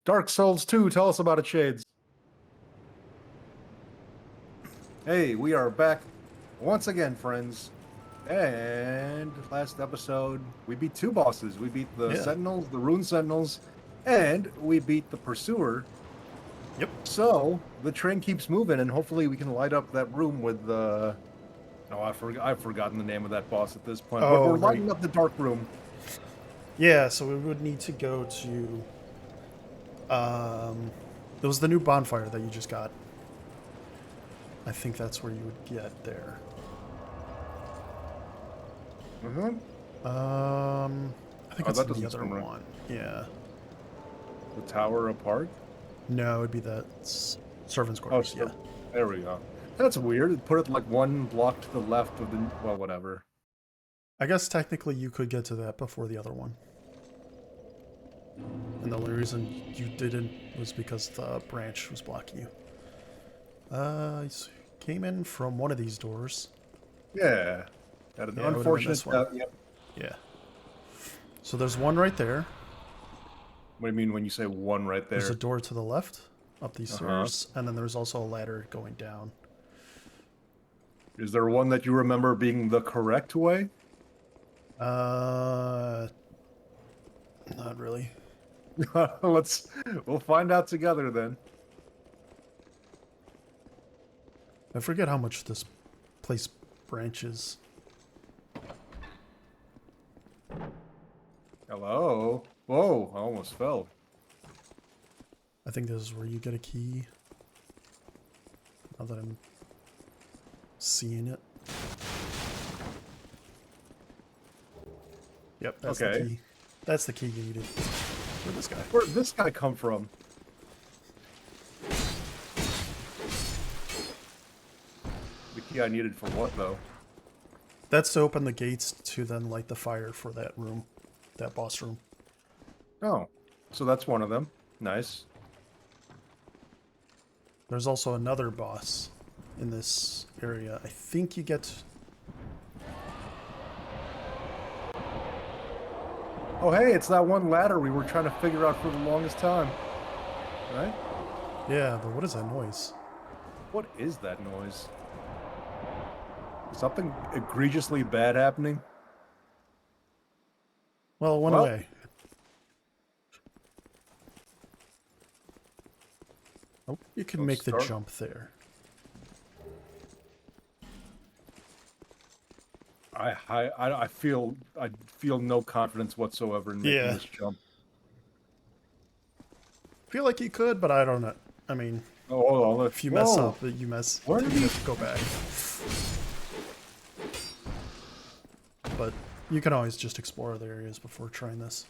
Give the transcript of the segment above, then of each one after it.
Dark Souls 2, tell us about it, Shades. Hey, we are back once again, friends. And last episode, we beat two bosses. We beat the Yeah. Sentinels, the Rune Sentinels, and we beat the Pursuer. Yep. So the train keeps moving, and hopefully we can light up that room with the. Oh, I've forgotten the name of that boss at this point. But Oh, we're right. lighting up the dark room. Yeah, so we would need to go to... It was the new bonfire that you just got. I think that's where you would get there. Mm-hmm. I think Oh, it's that the doesn't other sound right. one. Yeah. The tower apart. No, it'd be the servants' quarters. so- Yeah. There we go. That's weird. Put it like one block to the left of the. Well, whatever. I guess technically you could get to that before the other one. And the only reason you didn't was because the branch was blocking you. You came in from one of these doors. Yeah. Had an Yeah, it would've been unfortunate. this one. Yep. Yeah. So there's one right there. What do you mean when you say one right there? There's a door to the left up these stairs, and then there's also a ladder going down. Is there one that you remember being the correct way? Not really. We'll find out together then. I forget how much this place branches. Hello. Whoa, I almost fell. I think this is where you get a key. Now that I'm seeing it. Yep, that's the Okay. key. That's the key you needed for this guy. Where'd this guy come from? The key I needed for what, though? That's to open the gates to then light the fire for that room. That boss room. Oh, so that's one of them. Nice. There's also another boss in this area. I think you get... Oh, hey, it's that one ladder we were trying to figure out for the longest time. Right? Yeah, but what is that noise? What is that noise? Is something egregiously bad happening? Well, it went Well- away. Oh, you can Don't make the start. jump there. I feel no confidence whatsoever in making Yeah. this jump. Feel like you could, but I don't know. I mean, Oh, hold on. if you mess up, you mess. Where You did he- have to go back. But you can always just explore other areas before trying this.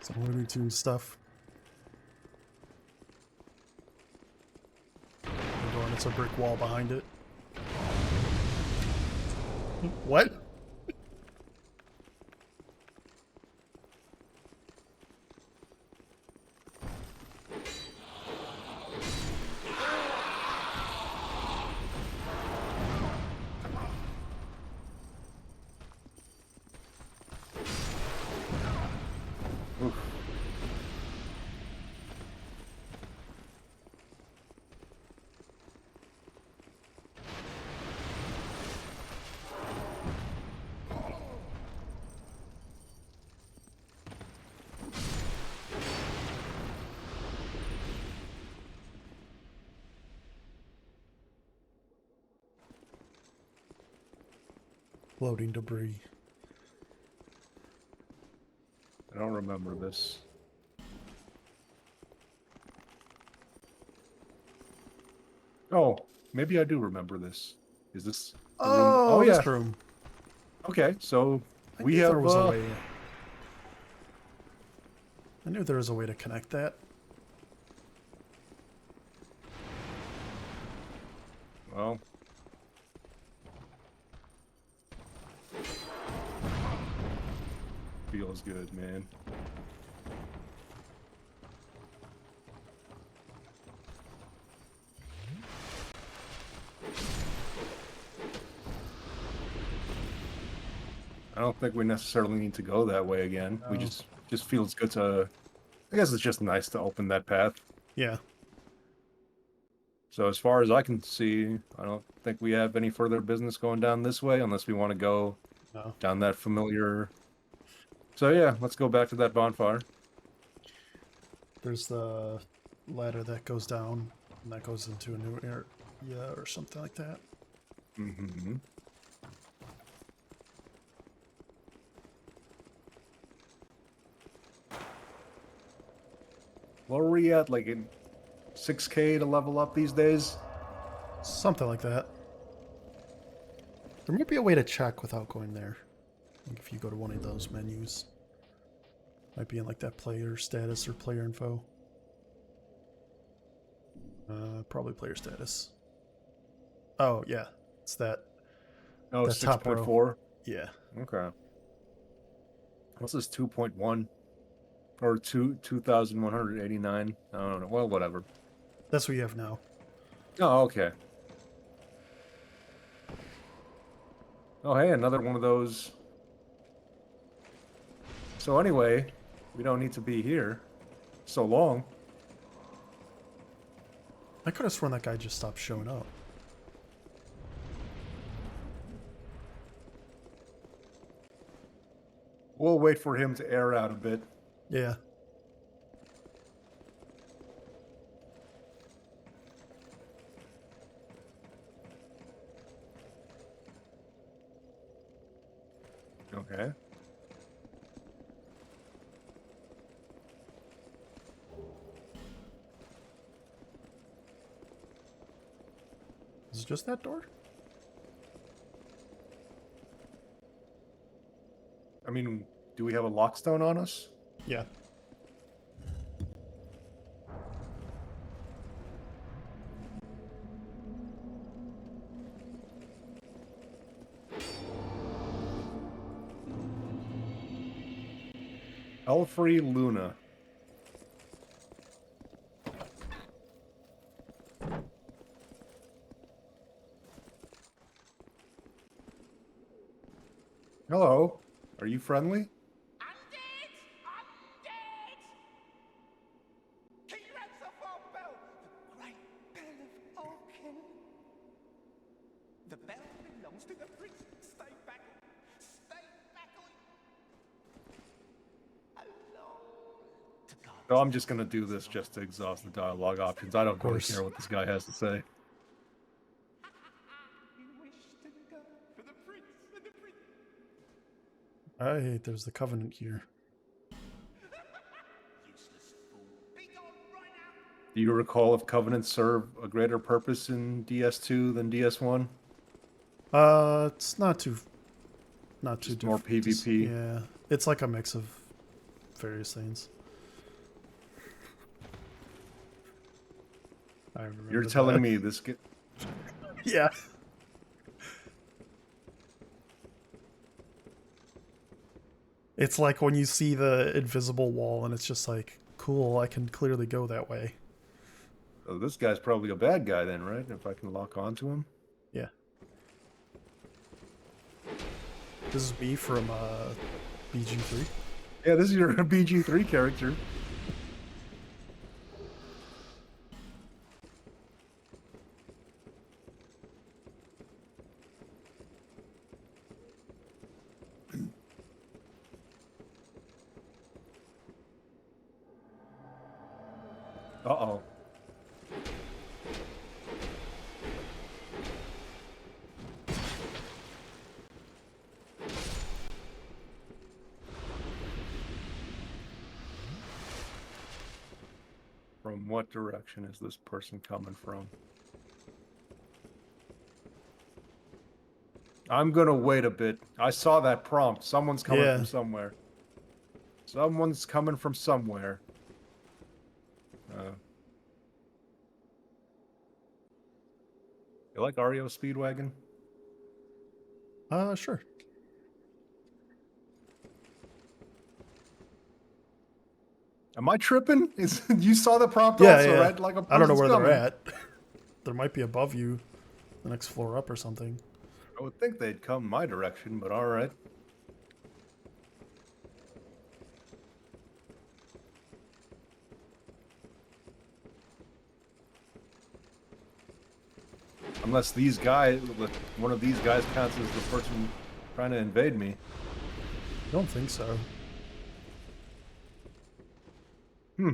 Some Looney Tunes stuff. The door, and it's a brick wall behind it. What? Oof. Floating debris. I don't remember this. Oh, maybe I do remember this. Is this the room? Oh, Oh, yeah. this room. Okay, so I we knew there have, was a way. I knew there was a way to connect that. well, feels good, man. I don't think we necessarily need to go that way again. We No. just feels good to. I guess it's just nice to open that path. Yeah. So as far as I can see, I don't think we have any further business going down this way unless we want to go No. down that familiar. So yeah, let's go back to that bonfire. There's the ladder that goes down, and that goes into a new area or something like that. Mm-hmm. What are we at? Like in 6K to level up these days? Something like that. There might be a way to check without going there. Like if you go to one of those menus. Might be in like that player status or player info. Probably player status. Oh, yeah. It's that. Oh, That top row. 6.4? Yeah. Okay. What's this 2.1? Or 2,189? I don't know. Well, whatever. That's what you have now. Oh, okay. Oh, hey, another one of those. So anyway, we don't need to be here so long. I could have sworn that guy just stopped showing up. We'll wait for him to air out a bit. Yeah. Okay. Is it just that door? I mean, do we have a lockstone on us? Yeah. Elfrey Luna. Hello. Are you friendly? Undead! Undead! King Ransulph Bell, the great bell of Orkin. The bell belongs to the priest. Stay back. Stay back. Alone to God. No, I'm just gonna do this just to exhaust the dialogue options. I don't really course. care what this guy has to say. You wish to go for the prince and the prince. Alright, there's the Covenant here. Useless fool. Be gone right now. Do you recall if covenants serve a greater purpose in DS2 than DS1? It's not too Just more just- PvP? yeah. It's like a mix of various things. I remember You're telling that. me this Yeah. It's like when you see the invisible wall and it's just like, cool, I can clearly go that way. Oh, this guy's probably a bad guy then, right? If I can lock onto him. Yeah. This is me from BG3. Yeah, this is your BG3 character. Uh-oh. From what direction is this person coming from? I'm gonna wait a bit. I saw that prompt. Someone's coming Yeah. from somewhere. Someone's coming from somewhere. You like REO Speedwagon? Sure. Am I tripping? Is you saw the prompt Yeah, also, yeah. right? Like a I don't know person's where coming. they're at. There might be above you, the next floor up or something. I would think they'd come my direction, but all right. Unless these guys, one of these guys counts as the person trying to invade me. I don't think so. Hmm.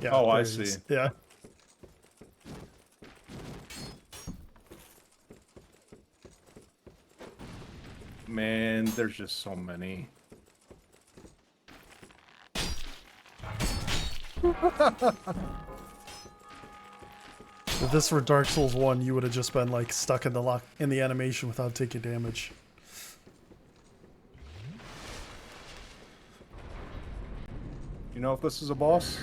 Yeah. Oh, I there he is. see. Yeah. Man, there's just so many. If this were Dark Souls 1, you would have just been like stuck in the animation without taking damage. You know if this is a boss?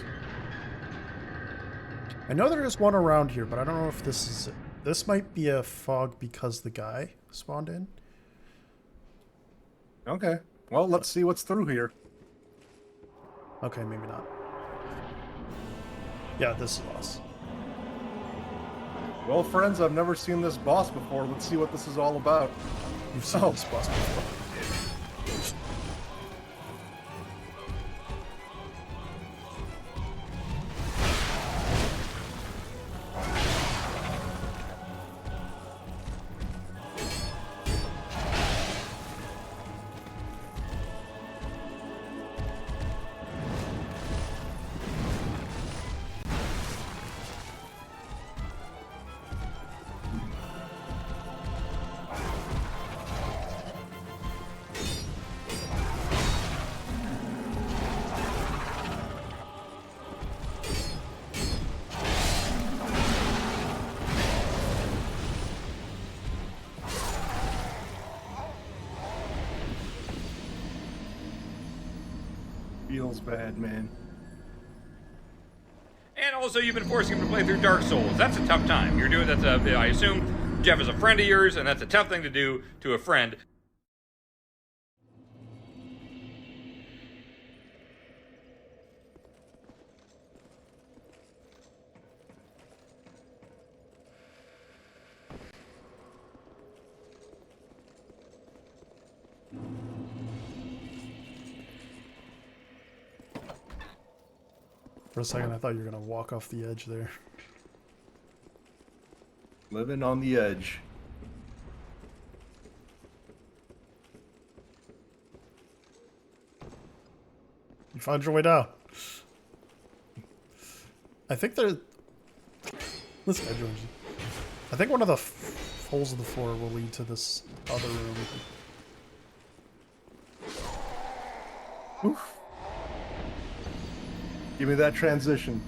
I know there is one around here, but I don't know if this is it. This might be a fog because the guy spawned in. Okay. Well, let's see what's through here. Okay, maybe not. Yeah, this is boss. Well, friends, I've never seen this boss before. Let's see what this is all about. You've seen Oh. this boss before. Feels bad, man. And also, you've been forcing him to play through Dark Souls. That's a tough time. You're doing that's a. I assume Jeff is a friend of yours, and that's a tough thing to do to a friend. For a second, I thought you were gonna walk off the edge there. Living on the edge. You found your way down. I think there. This guy joins you. I think one of the holes in the floor will lead to this other room. Oof. Give me that transition.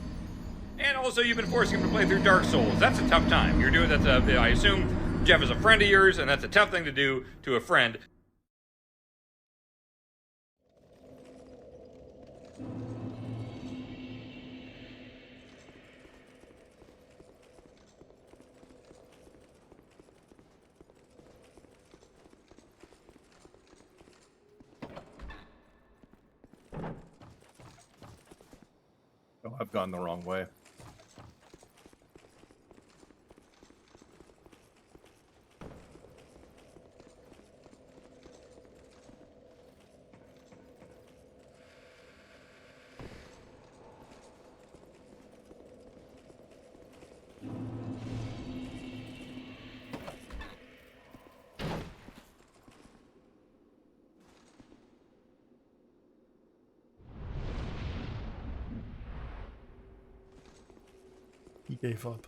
And also, you've been forcing him to play through Dark Souls. That's a tough time. You're doing that's a. I assume Jeff is a friend of yours, and that's a tough thing to do to a friend. Oh, I've gone the wrong way. He gave up.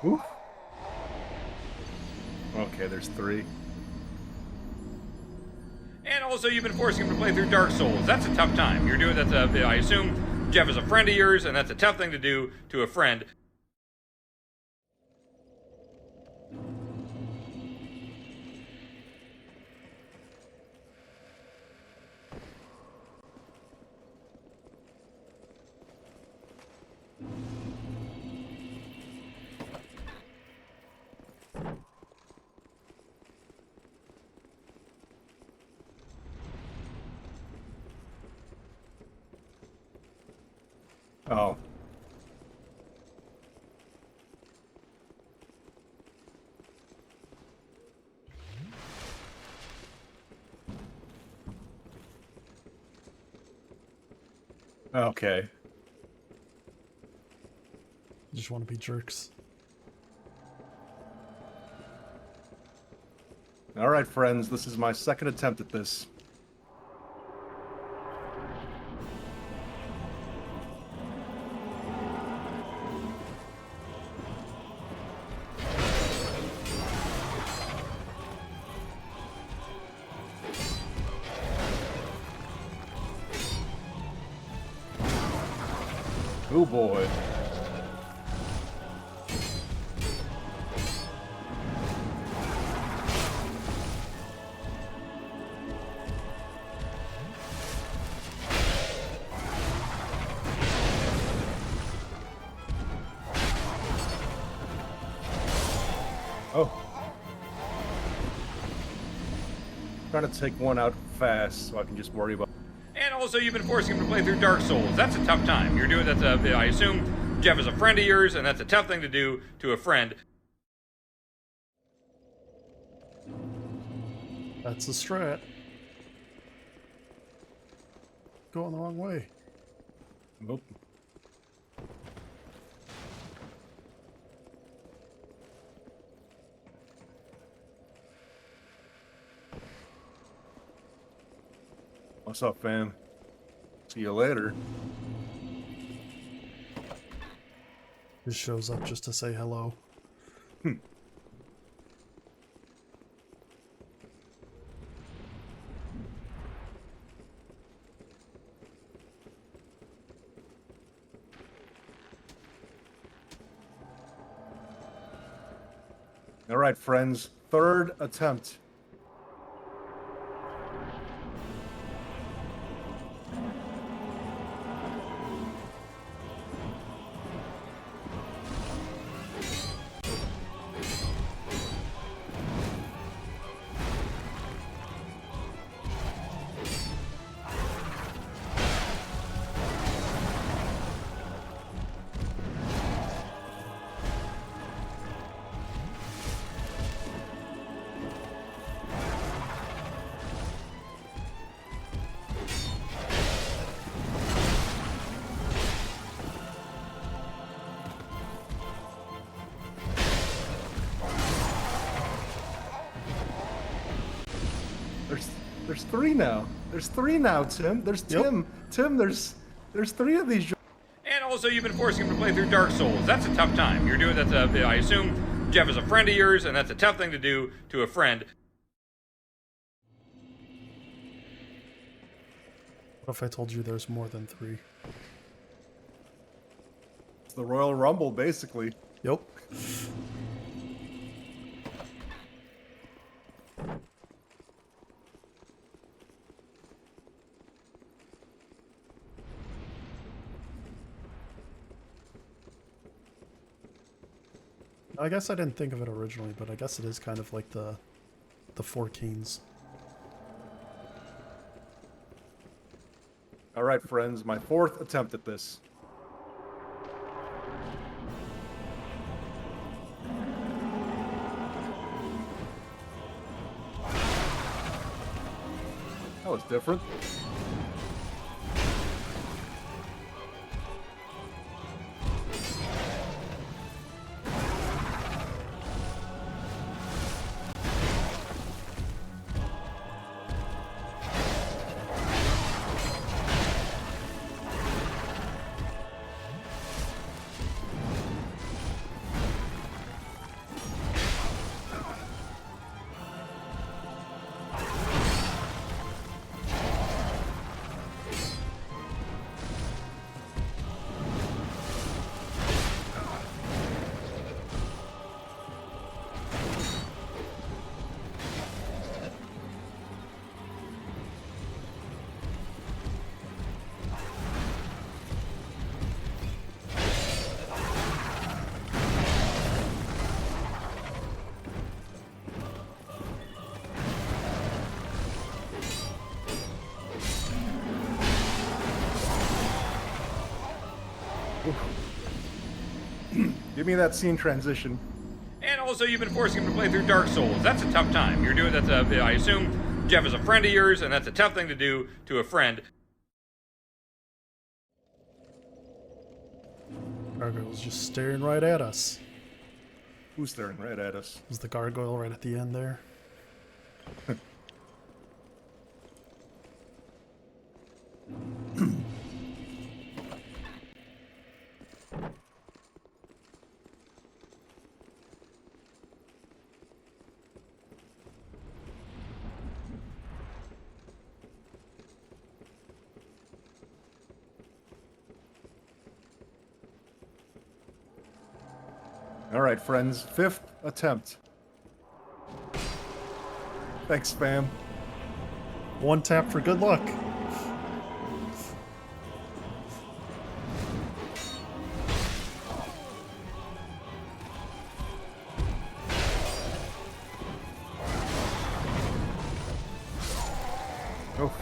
Oof. Okay, there's 3. And also, you've been forcing him to play through Dark Souls. That's a tough time. You're doing I assume Jeff is a friend of yours, and that's a tough thing to do to a friend. Oh. Okay. Just want to be jerks. All right, friends, this is my second attempt at this. Oh boy. Oh. Trying to take one out fast so I can just worry about. And also, you've been forcing him to play through Dark Souls. That's a tough time. You're doing I assume Jeff is a friend of yours, and that's a tough thing to do to a friend. That's the strat. Going the wrong way. Nope. What's up, fam? See you later. Just shows up just to say hello. All right, friends. Third attempt. There's 3 now. There's 3 now, Tim. There's Tim. Tim, there's 3 of these. And also, you've been forcing him to play through Dark Souls. That's a tough time. You're doing I assume Jeff is a friend of yours, and that's a tough thing to do to a friend. What if I told you there's more than 3? It's the Royal Rumble, basically. Yep. I guess I didn't think of it originally, but I guess it is kind of like the 4 Kings. All right, friends, my 4th attempt at this. That was different. Give me that scene transition. And also, you've been forcing him to play through Dark Souls. That's a tough time. You're doing that's a. I assume Jeff is a friend of yours, and that's a tough thing to do to a friend. Gargoyle's just staring right at us. Who's staring right at us? Is the gargoyle right at the end there? All right, friends. 5th attempt. Thanks, fam. One tap for good luck. Oh.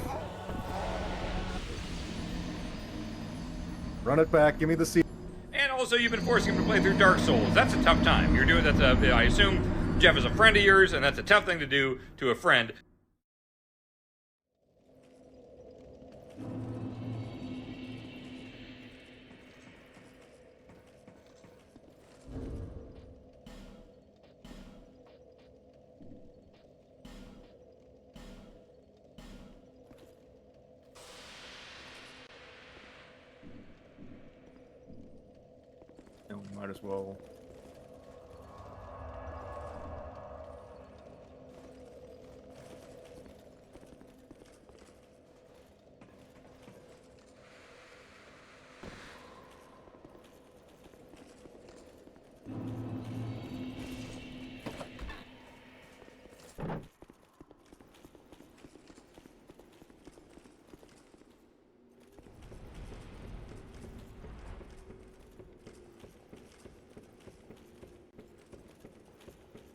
Run it back. Give me the scene. And also, you've been forcing him to play through Dark Souls. That's a tough time. You're doing that's a. I assume Jeff is a friend of yours, and that's a tough thing to do to a friend. No, might as well.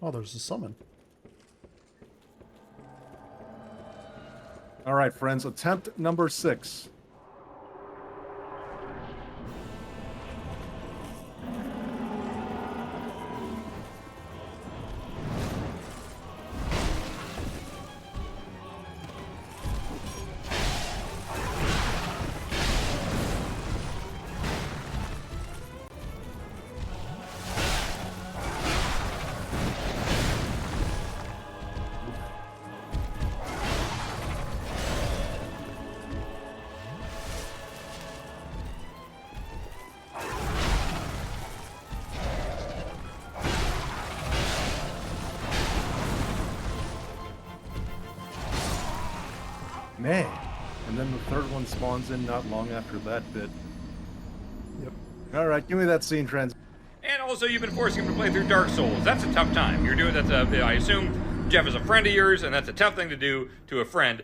Oh, there's a summon. All right, friends. Attempt number 6. Man. And then the third one spawns in not long after that bit. Yep. All right, give me that scene trans. And also, you've been forcing him to play through Dark Souls. That's a tough time. You're doing that's a. I assume Jeff is a friend of yours, and that's a tough thing to do to a friend.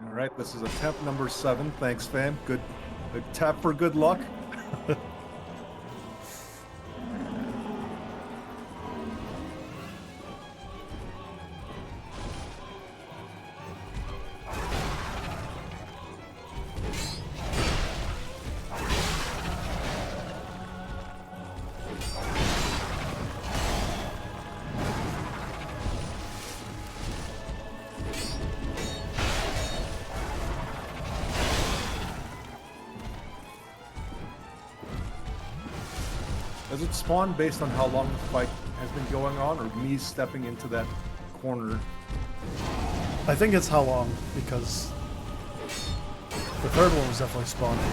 All right, this is attempt number 7. Thanks, fam. Good tap for good luck. Does it spawn based on how long the fight has been going on, or me stepping into that corner? I think it's how long, because the third one was definitely spawning.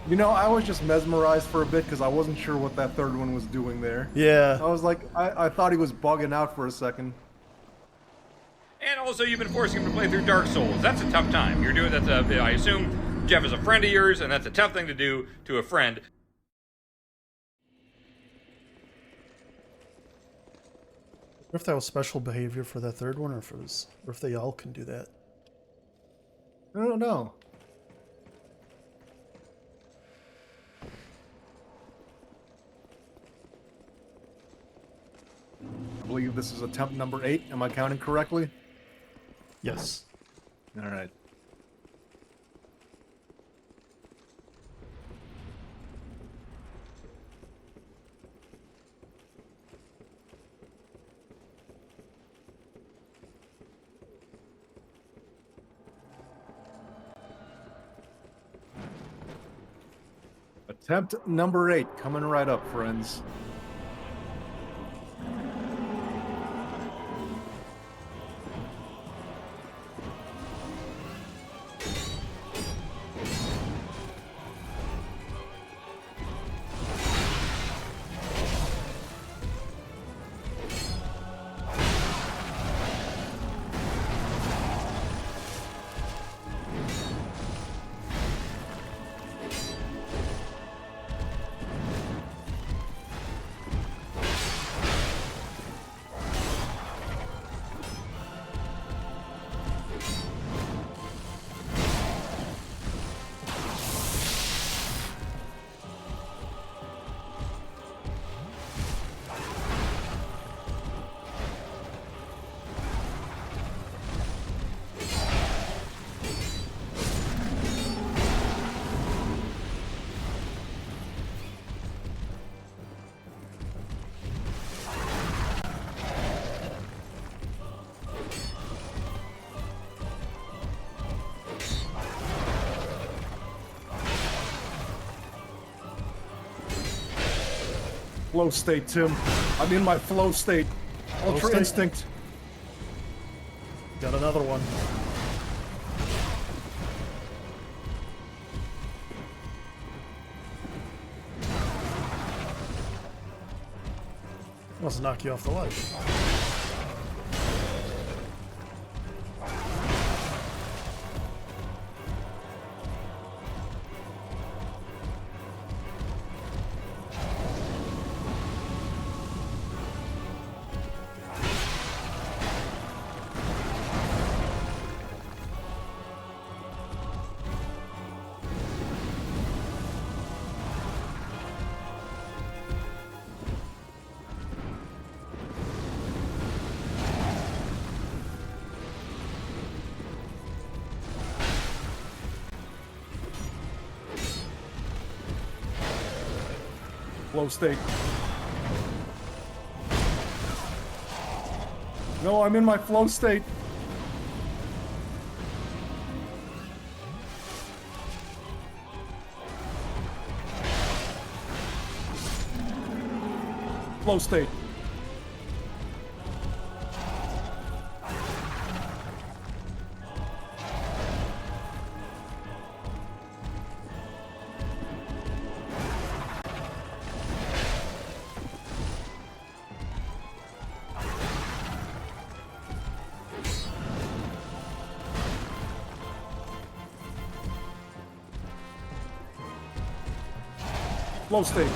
You know, I was just mesmerized for a bit because I wasn't sure what that third one was doing there. I Yeah. was like, I thought he was bugging out for a second. And also, you've been forcing him to play through Dark Souls. That's a tough time. You're doing that's a. I assume Jeff is a friend of yours, and that's a tough thing to do to a friend. Or if that was special behavior for that third one, or if they all can do that. I don't know. I believe this is attempt number 8. Am I counting correctly? Yes. All right. Attempt number 8 coming right up, friends. Flow state, Tim. I'm in my flow state. Ultra state? instinct. Got another one. Must knock you off the ledge. Flow state. No, I'm in my flow state. Flow state. Flow state.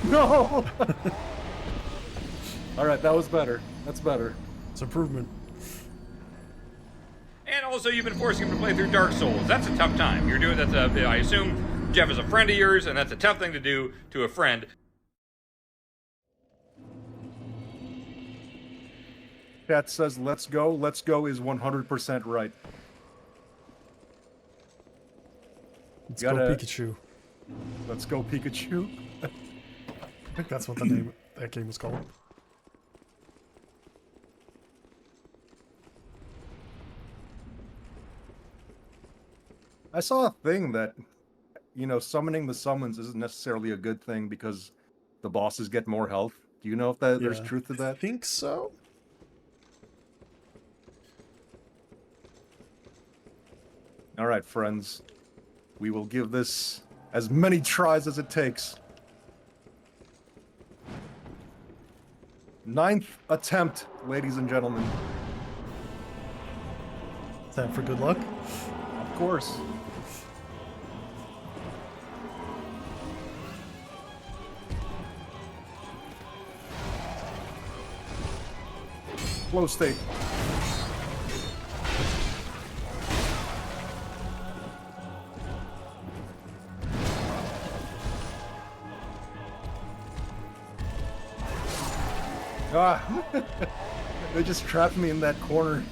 No! Alright, that was better. That's better. It's improvement. And also, you've been forcing him to play through Dark Souls. That's a tough time. You're doing that's a. I assume Jeff is a friend of yours, and that's a tough thing to do to a friend. Chat says, let's go. Let's go is 100% right. Let's Gotta- go Pikachu. Let's go, Pikachu. I think that's what the name that game was called. I saw a thing that, you know, summoning the summons isn't necessarily a good thing because the bosses get more health. Do you know if there's Yeah. truth to I that? think so. All right, friends. We will give this as many tries as it takes. 9th attempt, ladies and gentlemen. Is that for good luck? Of course. Flow state. Ah, they just trapped me in that corner.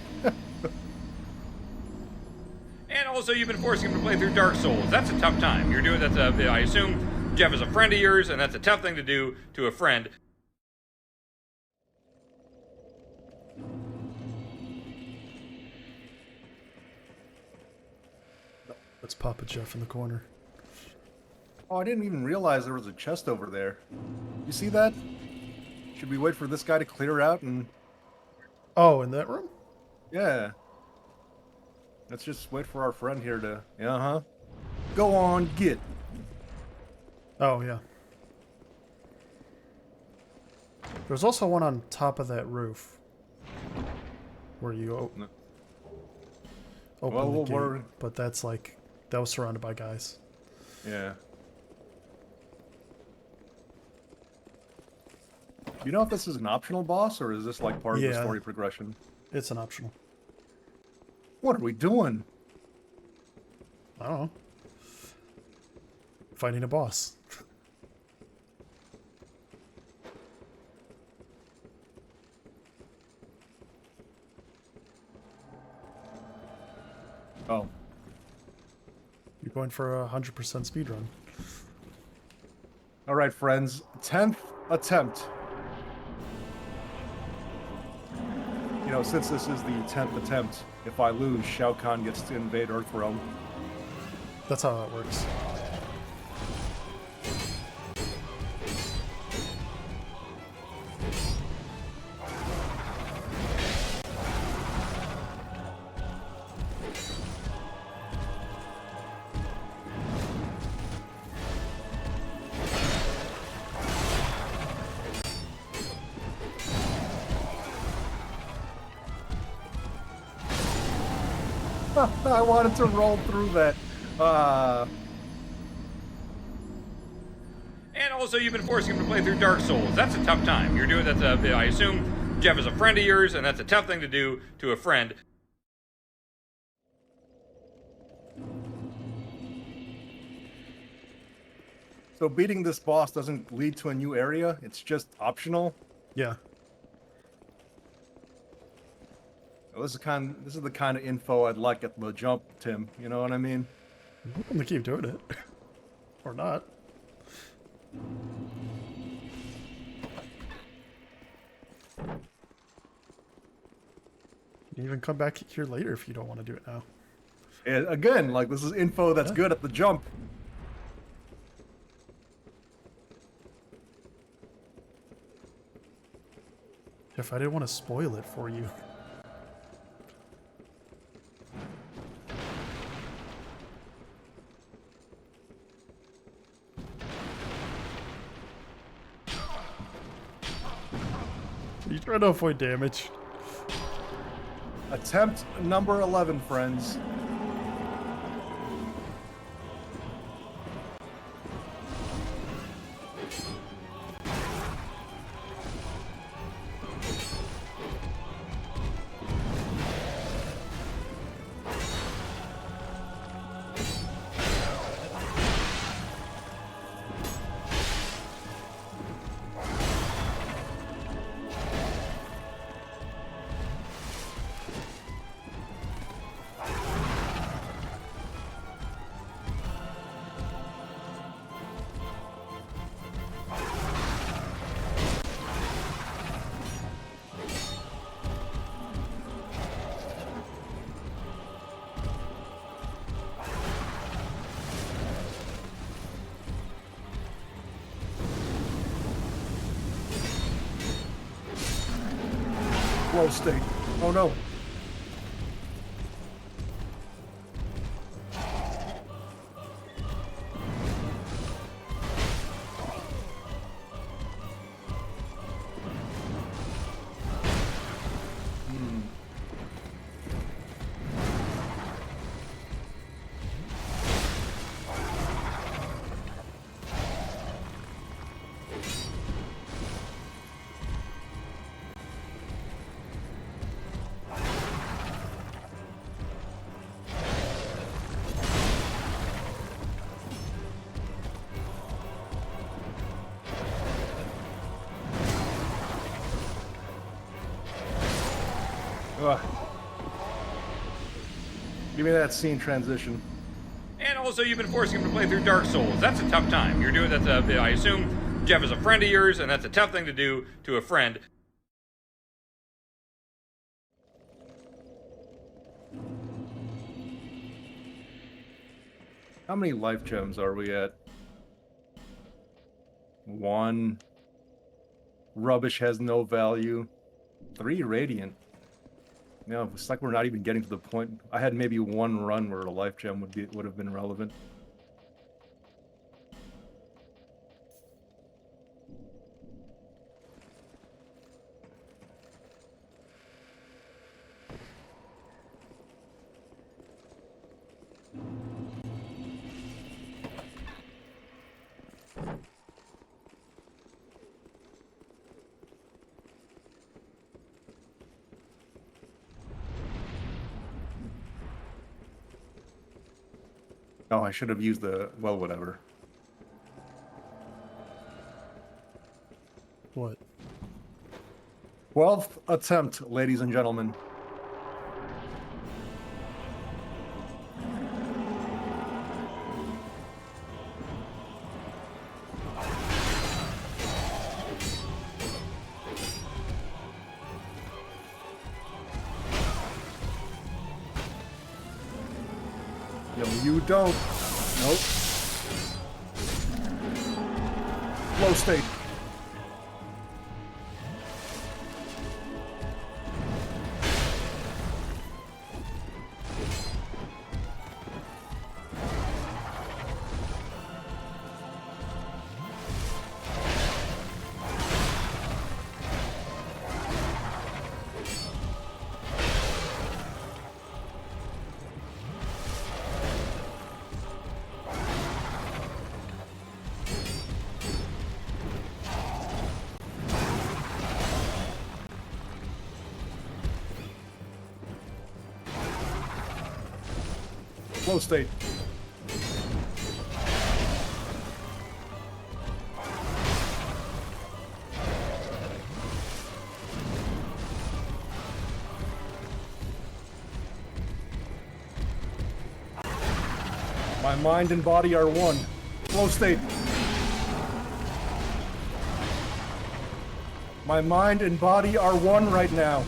And also, you've been forcing him to play through Dark Souls. That's a tough time. You're doing that's a. I assume Jeff is a friend of yours, and that's a tough thing to do to a friend. Let's Papa Jeff in the corner. Oh, I didn't even realize there was a chest over there. You see that? Should we wait for this guy to clear out and... Oh, in that room? Yeah. Let's just wait for our friend here to... Uh-huh. Go on, get. Oh, yeah. There's also one on top of that roof. Where you open Well, the gate, we're- but that's like... That was surrounded by guys. Yeah. You know if this is an optional boss, or is this like part of the Yeah. story progression? It's an optional. What are we doing? I don't know. Fighting a boss. Oh. You're going for a 100% speedrun. All right, friends. 10th attempt. You know, since this is the 10th attempt, if I lose, Shao Kahn gets to invade Earthrealm. That's how that works. I wanted to roll through that. And also, you've been forcing him to play through Dark Souls. That's a tough time. You're doing that's a. I assume Jeff is a friend of yours, and that's a tough thing to do to a friend. So beating this boss doesn't lead to a new area. It's just optional. Yeah. Well, this is the kind of info I'd like at the jump, Tim. You know what I mean? I'm hoping to keep doing it. Or not. You can even come back here later if you don't want to do it now. And again, like this is info that's good at the jump. If I didn't want to spoil it for you. Are you trying to avoid damage? Attempt number 11, friends. Flow state. Oh no. Ugh. Give me that scene transition. And also, you've been forcing him to play through Dark Souls. That's a tough time. You're doing that's a. I assume Jeff is a friend of yours, and that's a tough thing to do to a friend. How many life gems are we at? 1. Rubbish has no value. 3 radiant. No, it's like we're not even getting to the point. I had maybe 1 run where a life gem would have been relevant. Oh, I should have used the... well, whatever. What? 12th attempt, ladies and gentlemen. No, you don't. Nope. Flow state. Flow state. My mind and body are one. Flow state. My mind and body are one right now.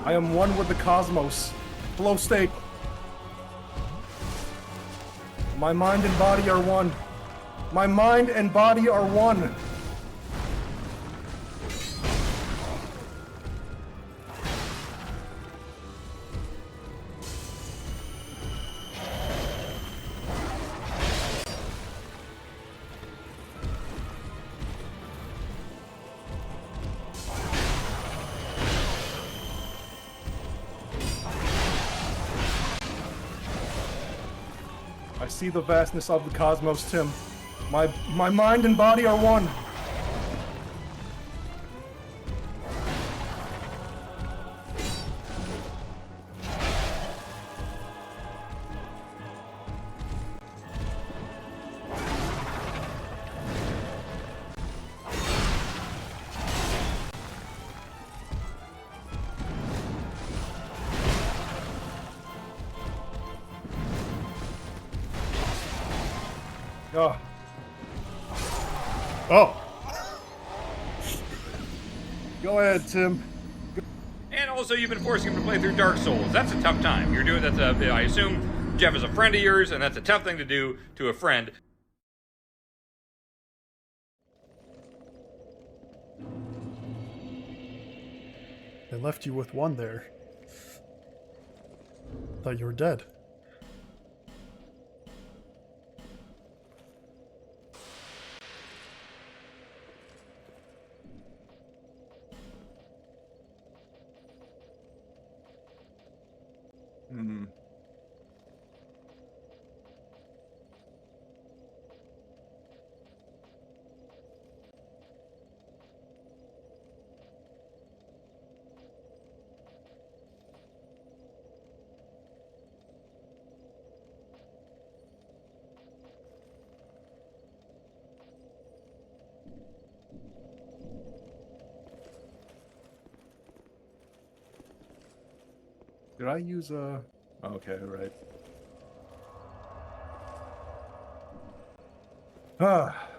I am one with the cosmos. Flow state. My mind and body are one. My mind and body are one. I see the vastness of the cosmos, Tim. My mind and body are one. Oh. Oh! Go ahead, Tim. And also, you've been forcing him to play through Dark Souls. That's a tough time. You're doing that's a. I assume Jeff is a friend of yours, and that's a tough thing to do to a friend. They left you with 1 there. Thought you were dead. Hmm. Did I use a... Okay, right. Ah.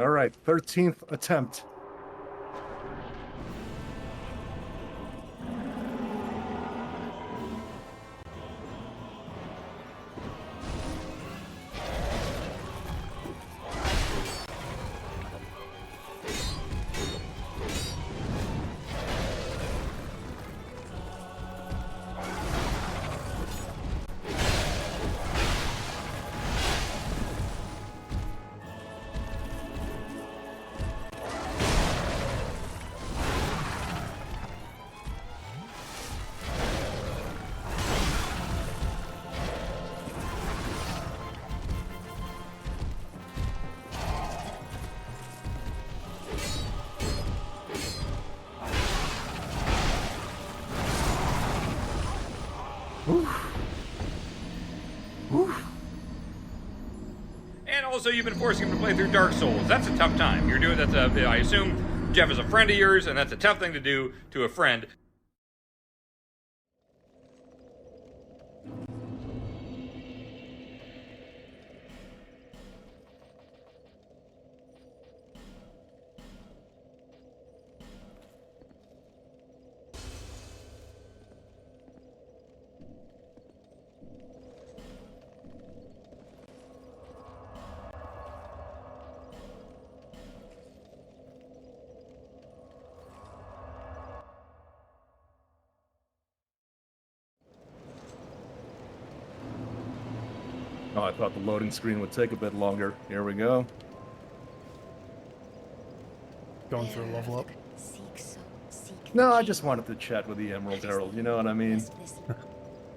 All right, 13th attempt. And also, you've been forcing him to play through Dark Souls. That's a tough time. You're doing that's a. I assume Jeff is a friend of yours, and that's a tough thing to do to a friend. Oh, I thought the loading screen would take a bit longer. Here we go. Going for a level up. No, I just wanted to chat with the Emerald Herald, you know what I mean?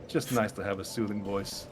Just nice to have a soothing voice.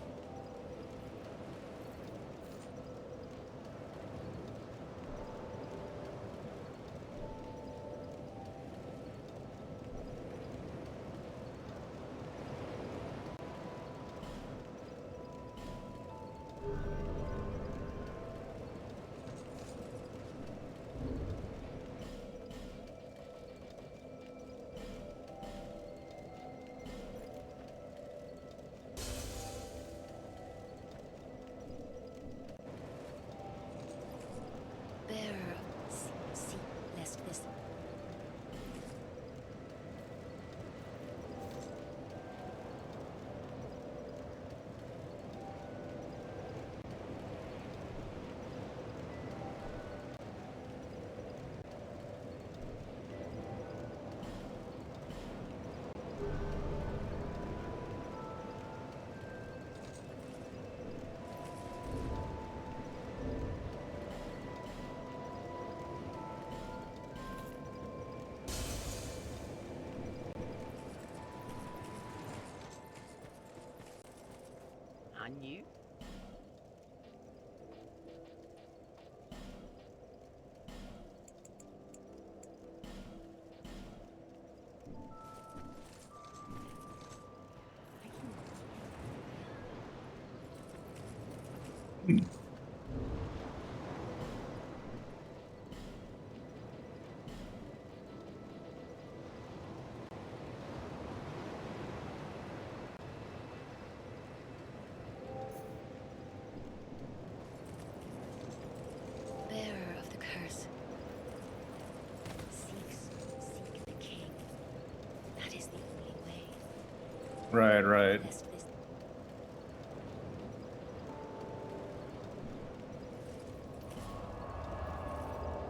On you? Bearer of the curse. Seek the king. That is the only way. Right. Lest this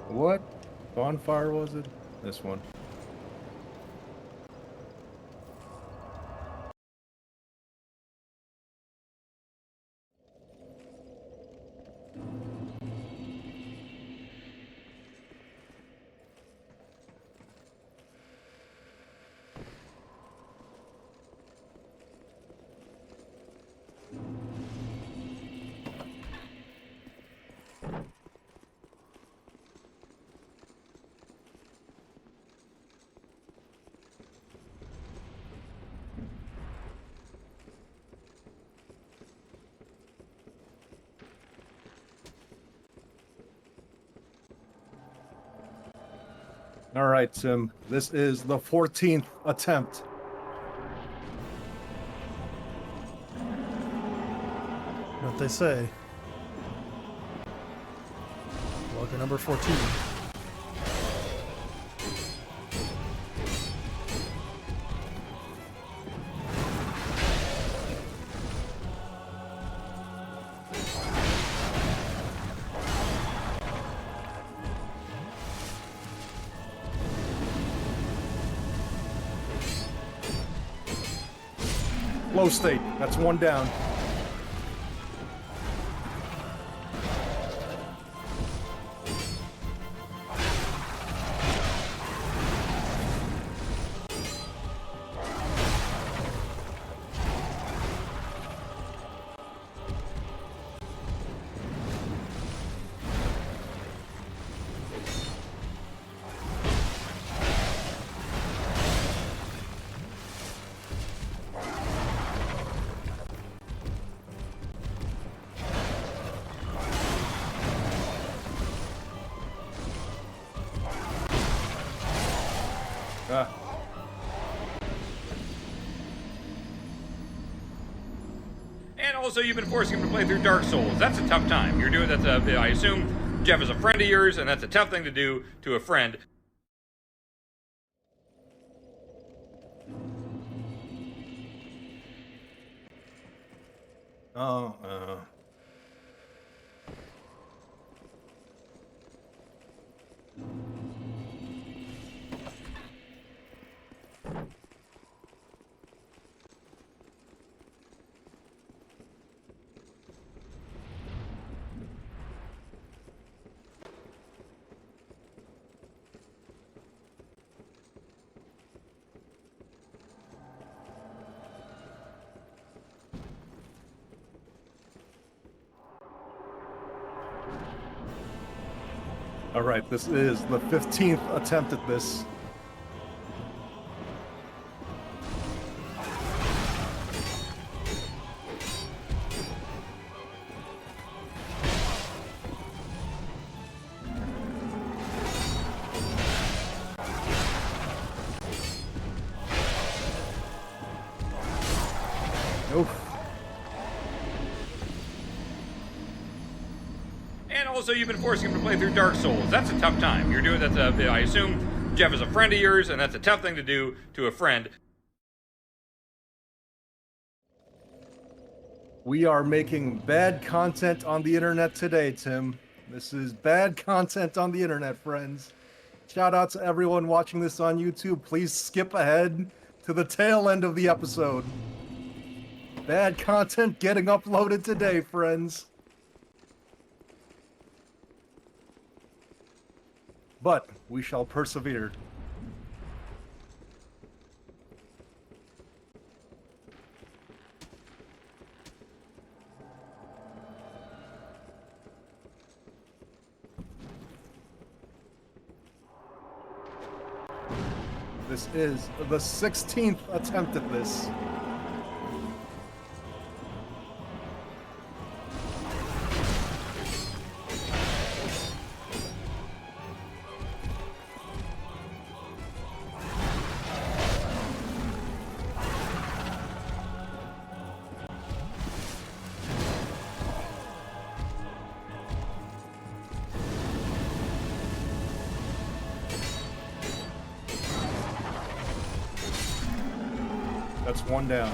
What bonfire was it? This one. All right, Tim. This is the 14th attempt. What they say. Lucky number 14. Low state. That's one down. Ah. And also, you've been forcing him to play through Dark Souls. That's a tough time. You're doing that's a. I assume Jeff is a friend of yours, and that's a tough thing to do to a friend. Oh, All right, this is the 15th attempt at this. Oof. And also, you've been forcing him to play through Dark Souls. That's a tough time. You're doing that's a. I assume Jeff is a friend of yours, and that's a tough thing to do to a friend. We are making bad content on the internet today, Tim. This is bad content on the internet, friends. Shout out to everyone watching this on YouTube. Please skip ahead to the tail end of the episode. Bad content getting uploaded today, friends. But we shall persevere. This is the 16th attempt at this. That's one down.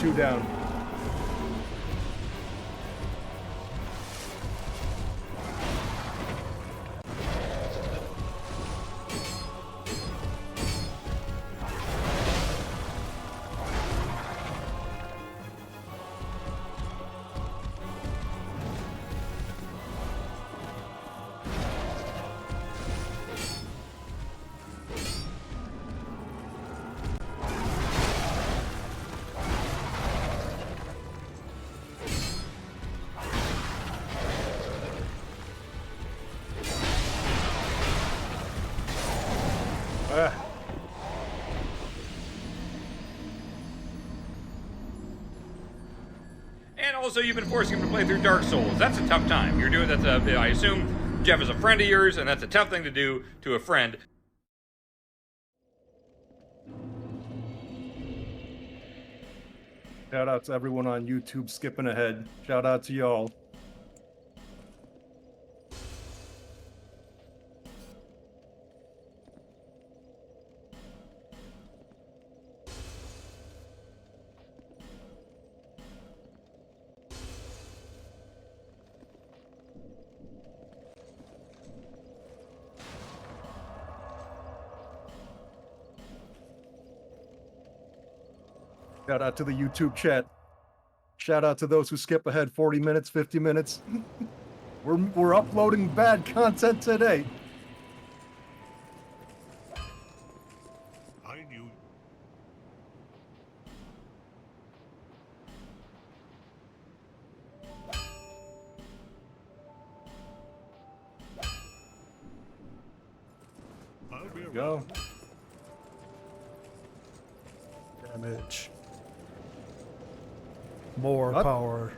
2 down. And also, you've been forcing him to play through Dark Souls. That's a tough time. You're doing that's a. I assume Jeff is a friend of yours, and that's a tough thing to do to a friend. Shout out to everyone on YouTube skipping ahead. Shout out to y'all. Shout out to the YouTube chat. Shout out to those who skip ahead 40 minutes, 50 minutes. We're uploading bad content today. I knew. I'll be around. Go. Damage. More What? power.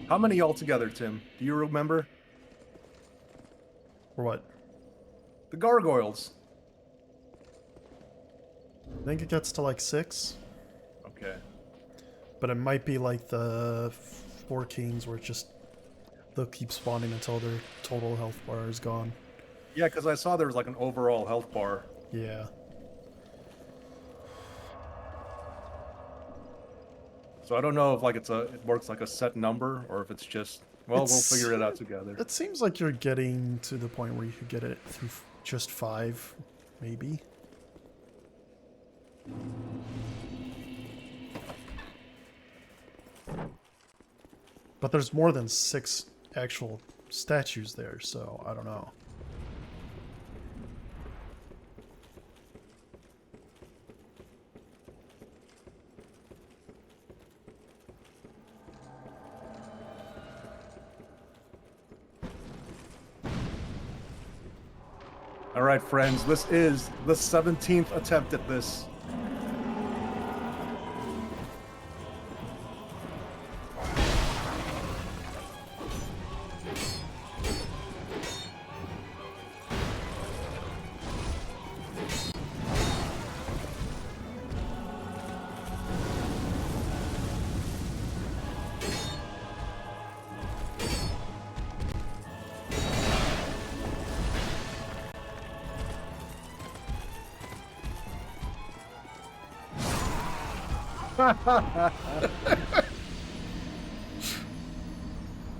How many altogether, Tim? Do you remember? Or what? The gargoyles. I think it gets to like 6, Okay. but it might be like the 4 kings where it just they'll keep spawning until their total health bar is gone. Yeah, because I saw there was like an overall health bar. Yeah. So I don't know if like it works like a set number or if it's just we'll figure it out together. It seems like you're getting to the point where you could get it through just 5, maybe. But there's more than 6 actual statues there, so I don't know. All right, friends, this is the 17th attempt at this.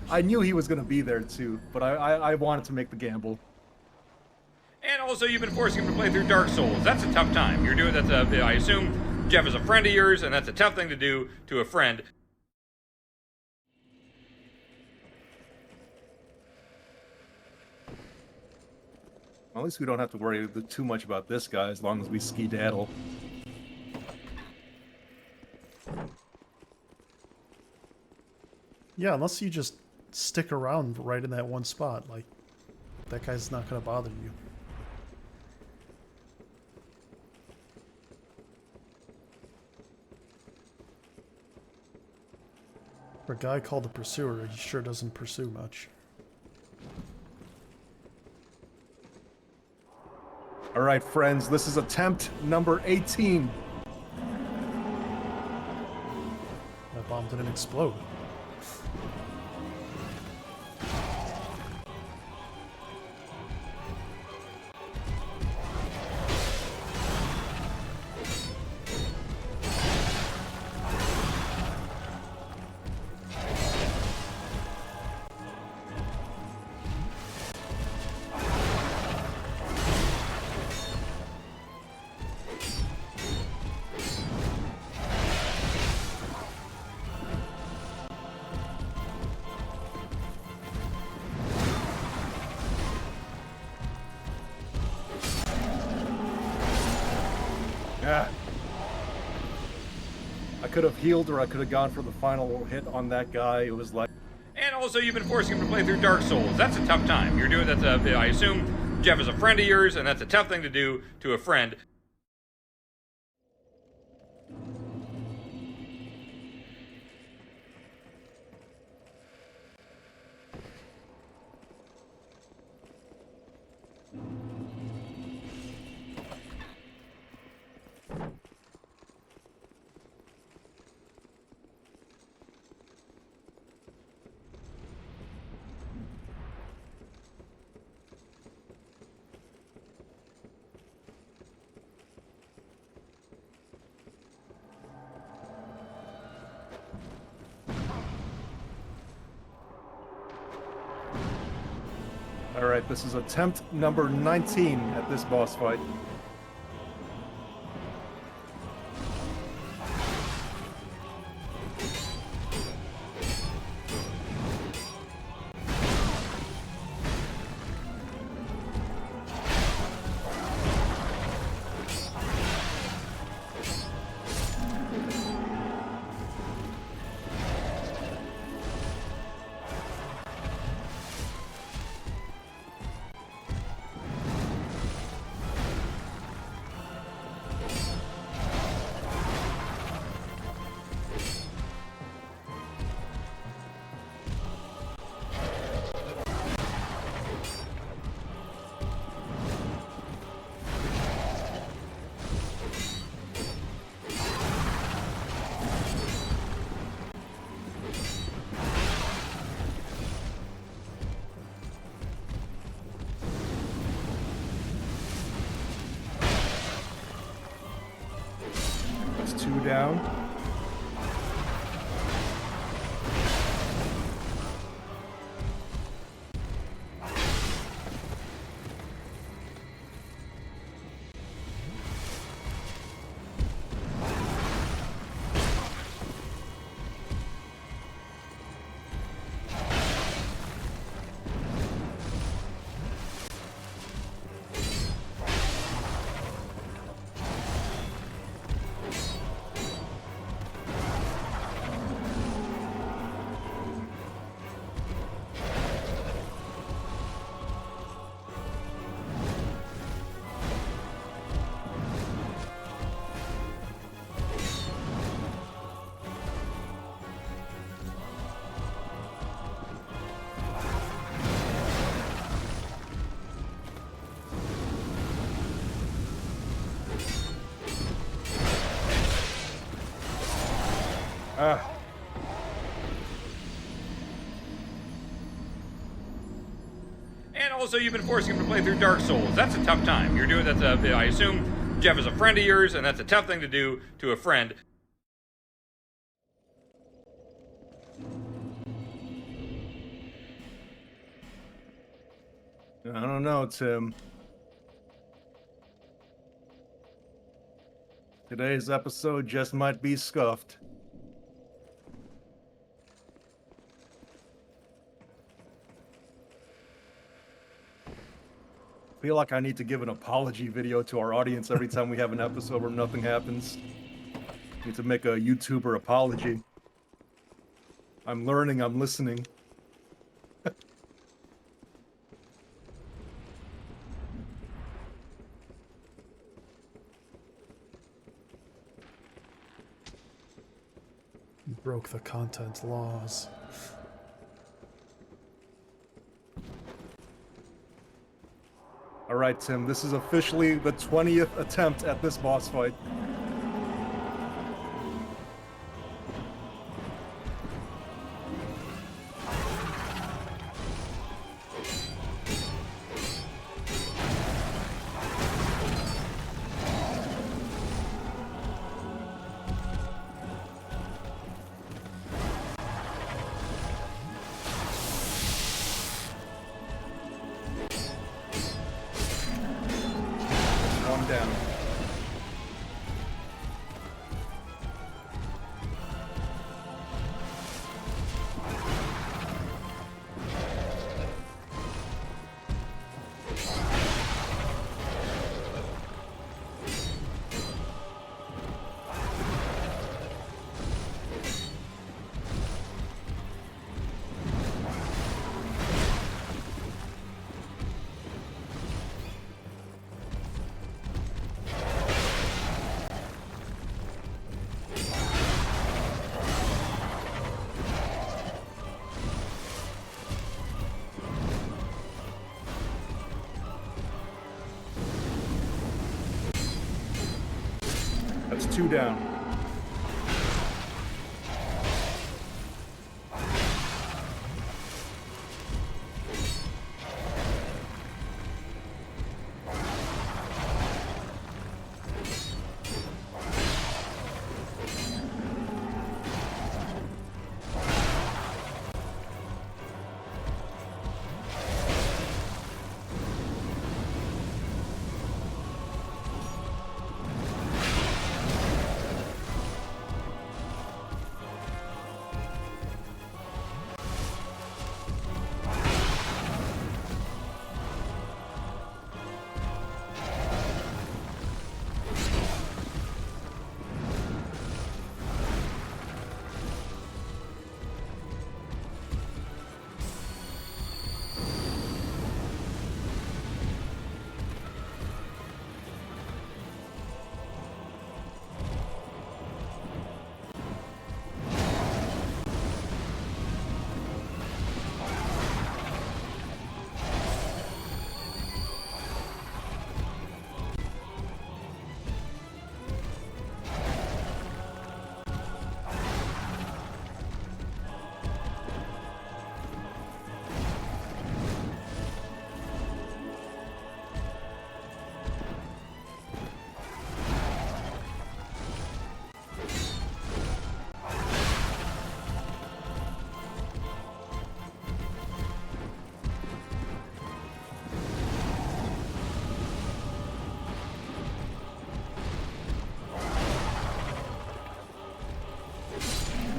I knew he was going to be there too, but I wanted to make the gamble. And also, you've been forcing him to play through Dark Souls. That's a tough time. You're doing that's a. I assume Jeff is a friend of yours, and that's a tough thing to do to a friend. At least we don't have to worry too much about this guy as long as we ski-daddle. Yeah, unless you just stick around right in that one spot, like, that guy's not gonna bother you. For a guy called the Pursuer, he sure doesn't pursue much. All right, friends, this is attempt number 18. bomb didn't explode. Yeah. I could have healed or I could have gone for the final hit on that guy. It was like, And also, you've been forcing him to play through Dark Souls. That's a tough time. You're doing I assume Jeff is a friend of yours, and that's a tough thing to do to a friend. alright, this is attempt number 19 at this boss fight. That's 2 down. And also, you've been forcing him to play through Dark Souls. That's a tough time. You're doing I assume Jeff is a friend of yours, and that's a tough thing to do to a friend. I don't know, Tim. Today's episode just might be scuffed. I feel like I need to give an apology video to our audience every time we have an episode where nothing happens. I need to make a YouTuber apology. I'm learning, I'm listening. You broke the content laws. Alright, Tim, this is officially the 20th attempt at this boss fight. One down. That's 2 down.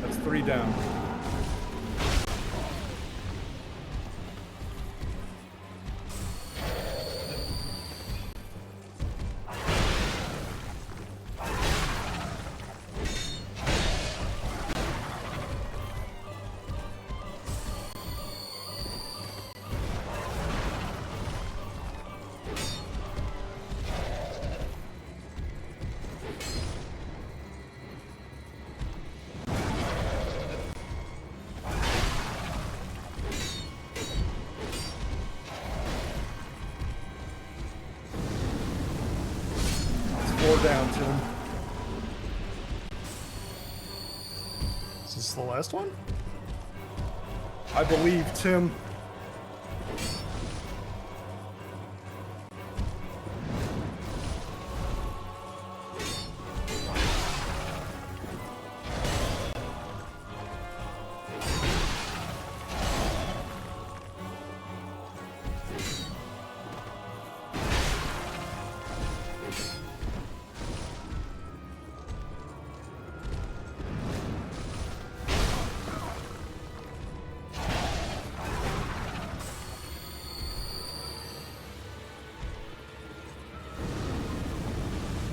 That's 3 down. It's 4 down, Tim. Is this the last one? I believe, Tim.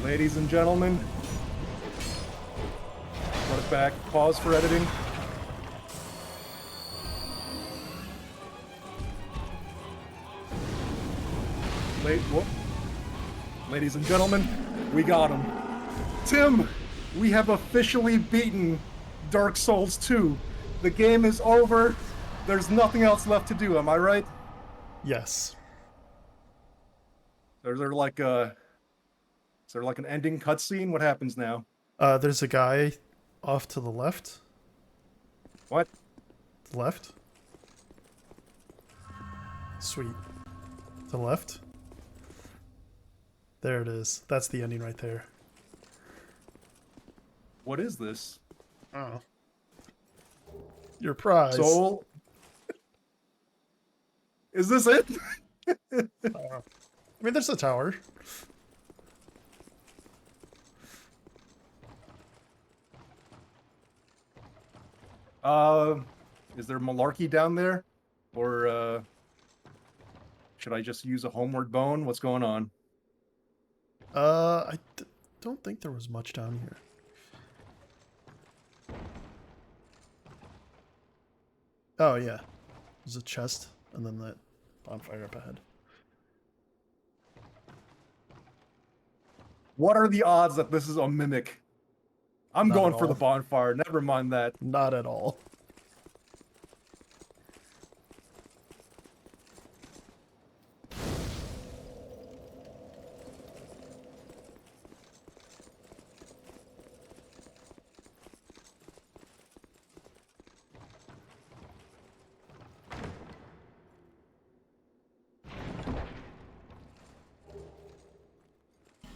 Ladies and gentlemen, run it back, pause for editing. Whoop. Ladies and gentlemen, we got him. Tim, we have officially beaten Dark Souls 2. The game is over. There's nothing else left to do, am I right? Yes. Is there like an ending cutscene? What happens now? There's a guy off to the left. What? The left. Sweet. To the left. There it is. That's the ending right there. What is this? Oh. Your prize. Soul? Is this it? I mean, there's a tower. Is there malarkey down there? Or, should I just use a homeward bone? What's going on? Don't think there was much down here. Oh, yeah. There's a chest, and then that bonfire up ahead. What are the odds that this is a mimic? I'm Not going at for the all. bonfire. Never mind that. Not at all.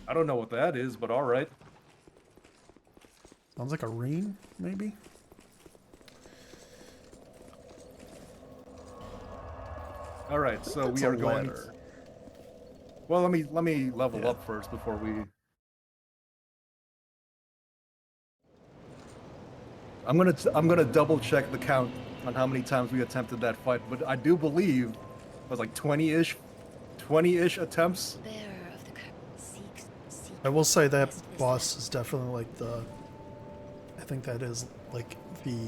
I don't know what that is, but all right. Sounds like a ring, maybe? All right, so That's we a are going. ladder. Well, let me level Yeah. up first before we. I'm gonna double check the count on how many times we attempted that fight, but I do believe it was like 20-ish attempts. Bearer of the curse seeks. I will say that Yes, this boss is definitely like the... I think that is like the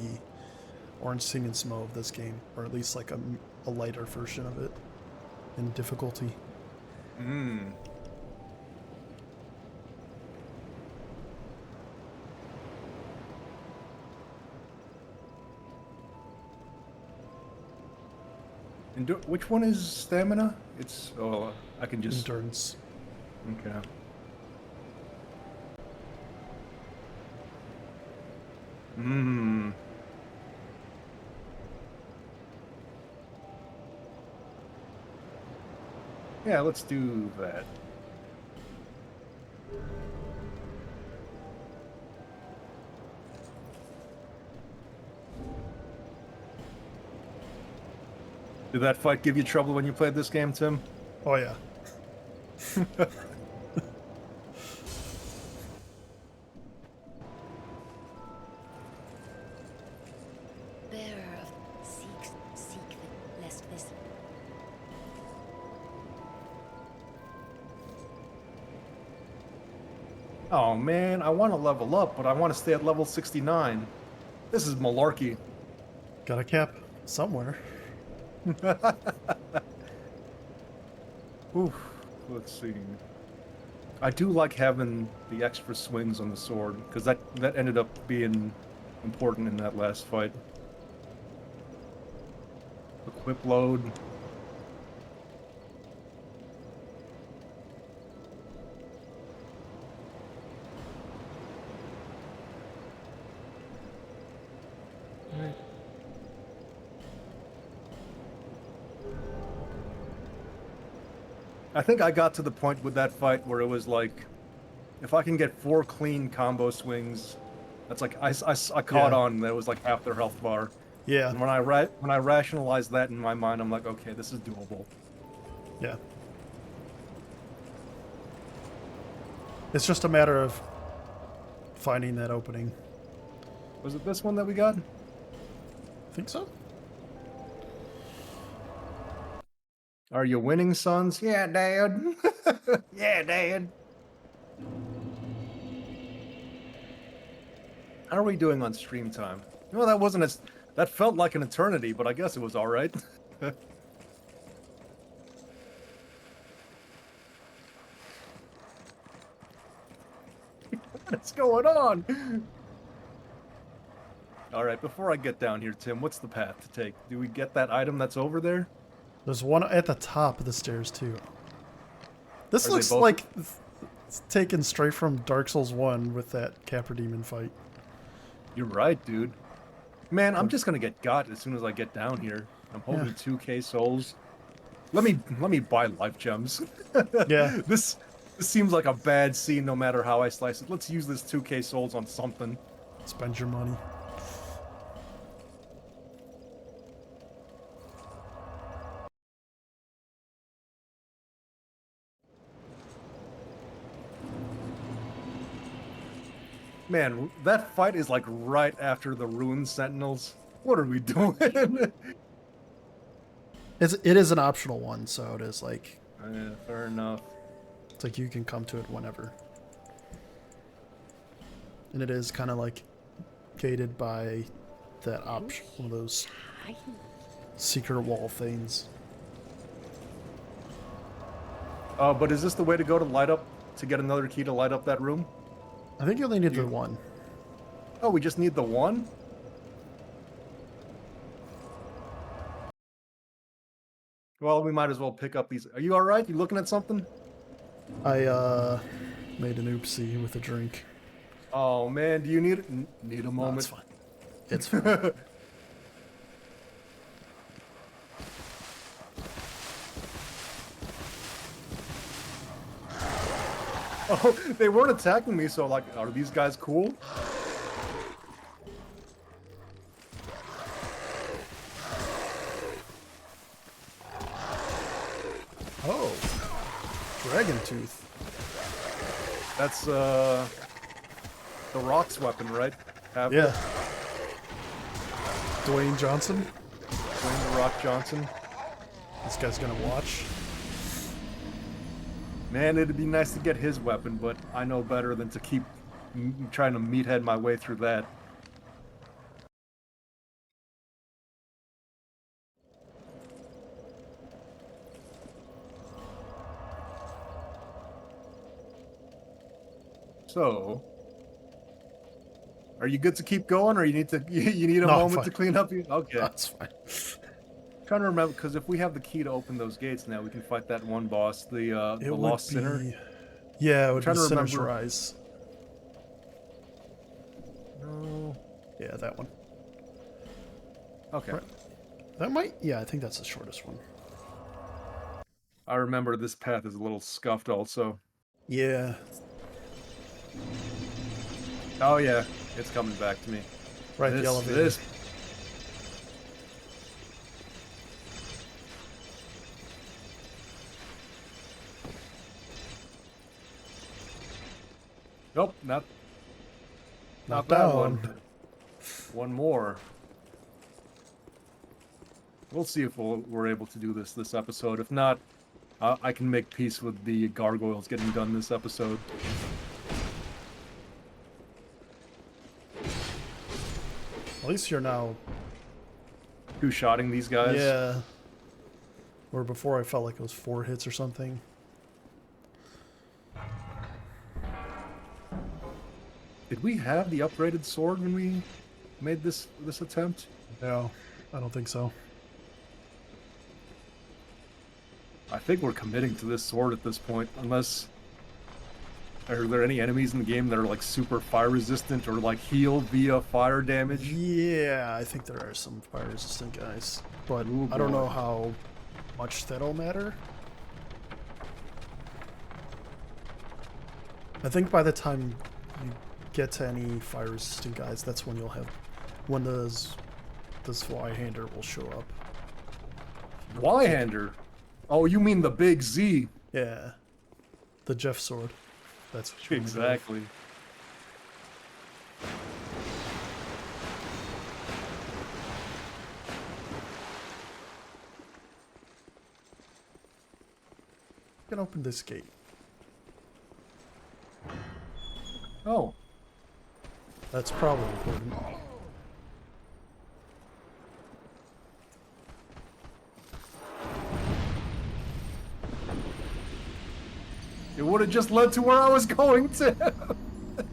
Orange Singing Smo of this game, or at least like a lighter version of it in difficulty. Hmm. Which one is stamina? It's I can just Endurance. okay. Hmm. Yeah, let's do that. Did that fight give you trouble when you played this game, Tim? Oh yeah. Bearer of seek the lest this. Oh man, I want to level up, but I want to stay at level 69. This is malarkey. Got a cap somewhere. Oof. Let's see. I do like having the extra swings on the sword, because that ended up being important in that last fight. Equip load. I think I got to the point with that fight where it was like, if I can get 4 clean combo swings, that's like I caught Yeah. on that it was like half their health bar. Yeah. And when I rationalized that in my mind, I'm like, okay, this is doable. Yeah. It's just a matter of finding that opening. Was it this one that we got? Think so? Are you winning, sons? Yeah, Dad. Yeah, Dad. How are we doing on stream time? No, that wasn't as... That felt like an eternity, but I guess it was all right. What's going on? All right, before I get down here, Tim, what's the path to take? Do we get that item that's over there? There's one at the top of the stairs too. This Are they looks both- like it's taken straight from Dark Souls 1 with that Capra Demon fight. You're right, dude. Man, I'm just gonna get got as soon as I get down here. I'm holding Yeah. 2k souls. Let me buy life gems. Yeah. This seems like a bad scene no matter how I slice it. Let's use this 2k souls on something. Spend your money. Man, that fight is like right after the Ruined Sentinels. What are we doing? It is an optional one, so it is like Yeah, fair enough. it's like you can come to it whenever. And it is kind of like gated by that option, one of those Hi. secret wall things. But is this the way to go to get another key to light up that room? I think you only need the one. Oh, we just need the one? Well, we might as well pick up these. Are you alright? You looking at something? I made an oopsie with a drink. Oh man, do you need a No, moment? it's fine. It's fine. Oh, they weren't attacking me, so like, are these guys cool? Oh, dragon tooth. That's the Rock's weapon, right? Yeah. Dwayne Johnson. Dwayne the Rock Johnson. This guy's gonna watch. Man, it'd be nice to get his weapon, but I know better than to keep trying to meathead my way through that. So, are you good to keep going, or you need to you need a No, I'm moment fine. to clean up? Okay. That's fine. Trying to remember, because if we have the key to open those gates now, we can fight that one boss, the Lost Sinner. Yeah, it would Trying be to Sinner's remember- Rise. No. Yeah, that one. Okay. Right. That might. Yeah, I think that's the shortest one. I remember this path is a little scuffed also. Yeah. Oh yeah, it's coming back to me. Right, This- the elevator. this- Nope, not Not that down. one. One more. We'll see if we're able to do this episode. If not, I can make peace with the gargoyles getting done this episode. At least you're now. Two-shotting these guys. Yeah. Where before I felt like it was 4 hits or something. Did we have the upgraded sword when we made this attempt? No, I don't think so. I think we're committing to this sword at this point, unless... Are there any enemies in the game that are like super fire resistant or like heal via fire damage? Yeah, I think there are some fire resistant guys. But Ooh, I don't boy. know how much that'll matter. I think by the time you get to any fire resistant guys, that's when you'll have when this Y-hander will show up. Wyhander? Oh, you mean the big Z? Yeah. The Jeff sword. That's what you wanna go with. Exactly. You can open this gate. Oh, That's probably important. it would have just led to where I was going to.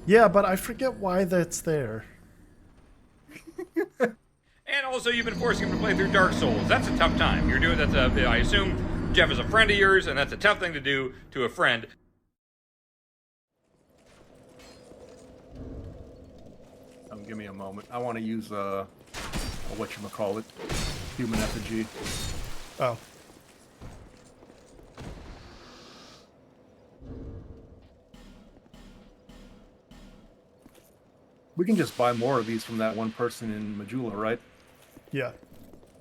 Yeah, but I forget why that's there. And also, you've been forcing him to play through Dark Souls. That's a tough time. You're doing I assume Jeff is a friend of yours, and that's a tough thing to do to a friend. Give me a moment. I want to use whatchamacallit, human effigy. Oh. We can just buy more of these from that one person in Majula, right? Yeah.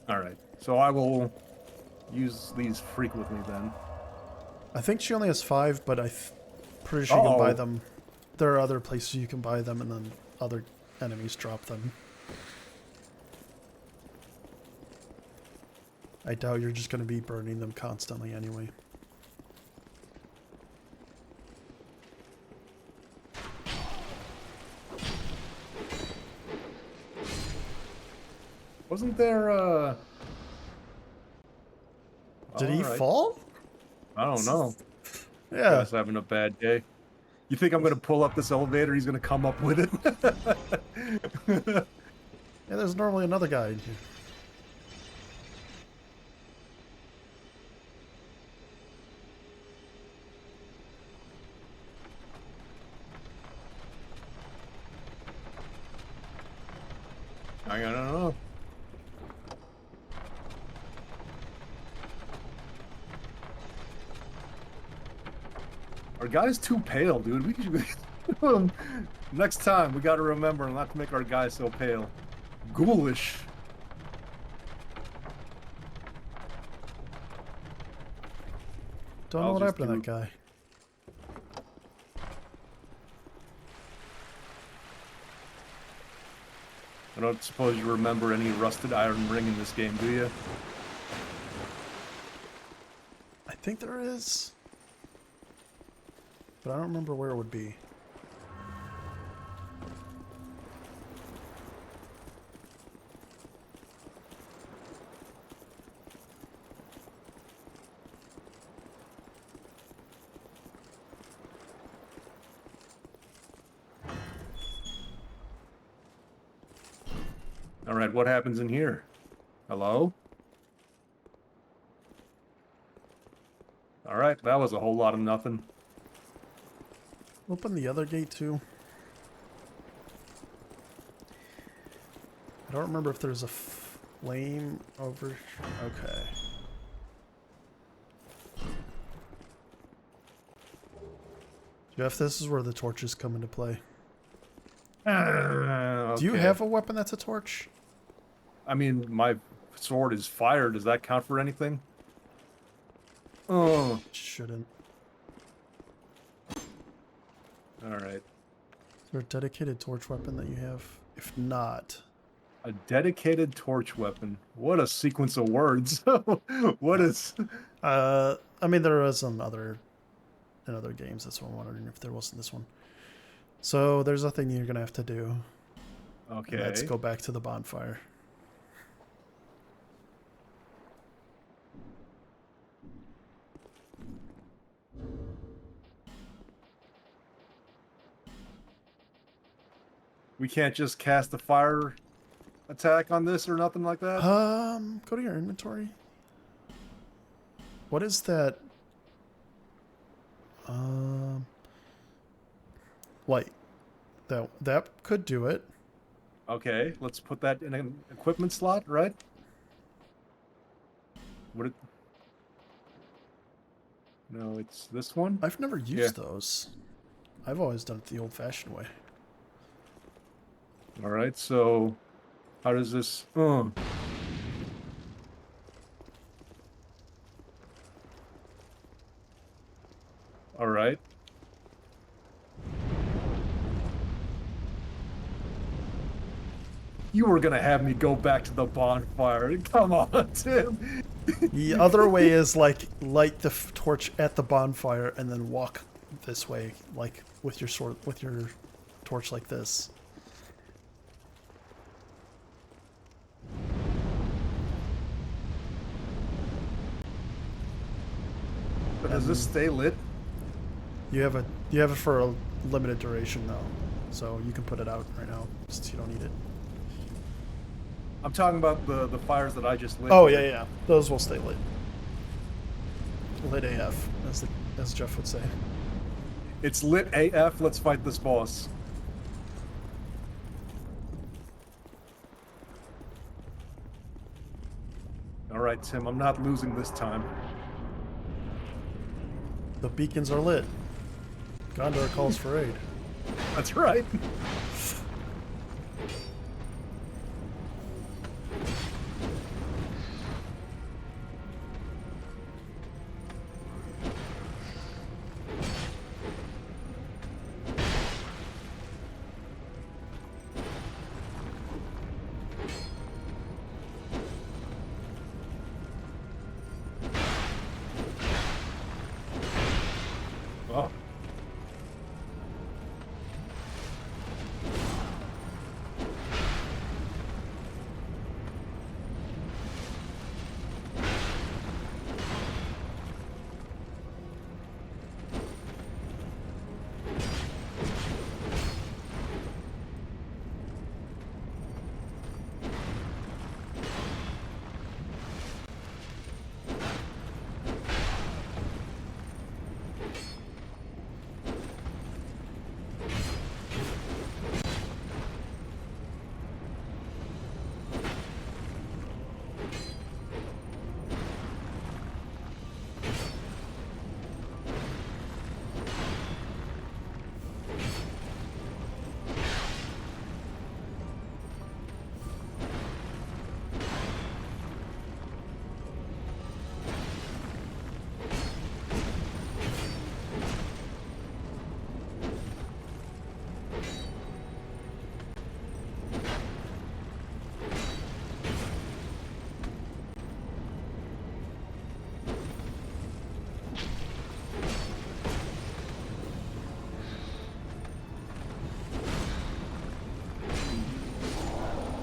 All right. So I will use these frequently then. I think she only has 5, but I'm pretty sure you can buy Uh-oh. them. There are other places you can buy them, and then other enemies drop them. I doubt you're just going to be burning them constantly anyway. Wasn't there, Did he Alright. fall? I don't know. Yeah. Guy's having a bad day. You think I'm gonna pull up this elevator? He's gonna come up with it. Yeah, there's normally another guy in here. I don't know. Our guy's too pale, dude. We should... Next time, we gotta remember not to make our guy so pale. Ghoulish. Don't know I'll what just happened to do- that guy. I don't suppose you remember any rusted iron ring in this game, do you? I think there is. But I don't remember where it would be. All right, what happens in here? Hello? All right, that was a whole lot of nothing. Open the other gate too. I don't remember if there's a flame over. Okay. Jeff, this is where the torches come into play. Do you Okay. have a weapon that's a torch? I mean, my sword is fire. Does that count for anything? Oh, Shouldn't. all right. Is there a dedicated torch weapon that you have? If not, A dedicated torch weapon. What a sequence of words. What is... I mean there is in other games. That's what I'm wondering if there wasn't this one. So there's a thing you're gonna have to do. Okay. Let's go back to the bonfire. We can't just cast a fire attack on this or nothing like that? Go to your inventory. What is that? Light. That could do it. Okay, let's put that in an equipment slot, right? Would it... No, it's this one? I've never used those. I've always done it the old-fashioned way. All right, so how does this... All right. You were gonna have me go back to the bonfire. Come on, Tim. The other way is like light the torch at the bonfire and then walk this way, like with your sword, with your torch like this. But does this stay lit? You have it for a limited duration though, so you can put it out right now since you don't need it. I'm talking about the fires that I just lit. Oh yeah, those will stay lit. Lit AF, as Jeff would say. It's lit AF. Let's fight this boss. All right, Tim. I'm not losing this time. The beacons are lit. Gondor calls for aid. That's right.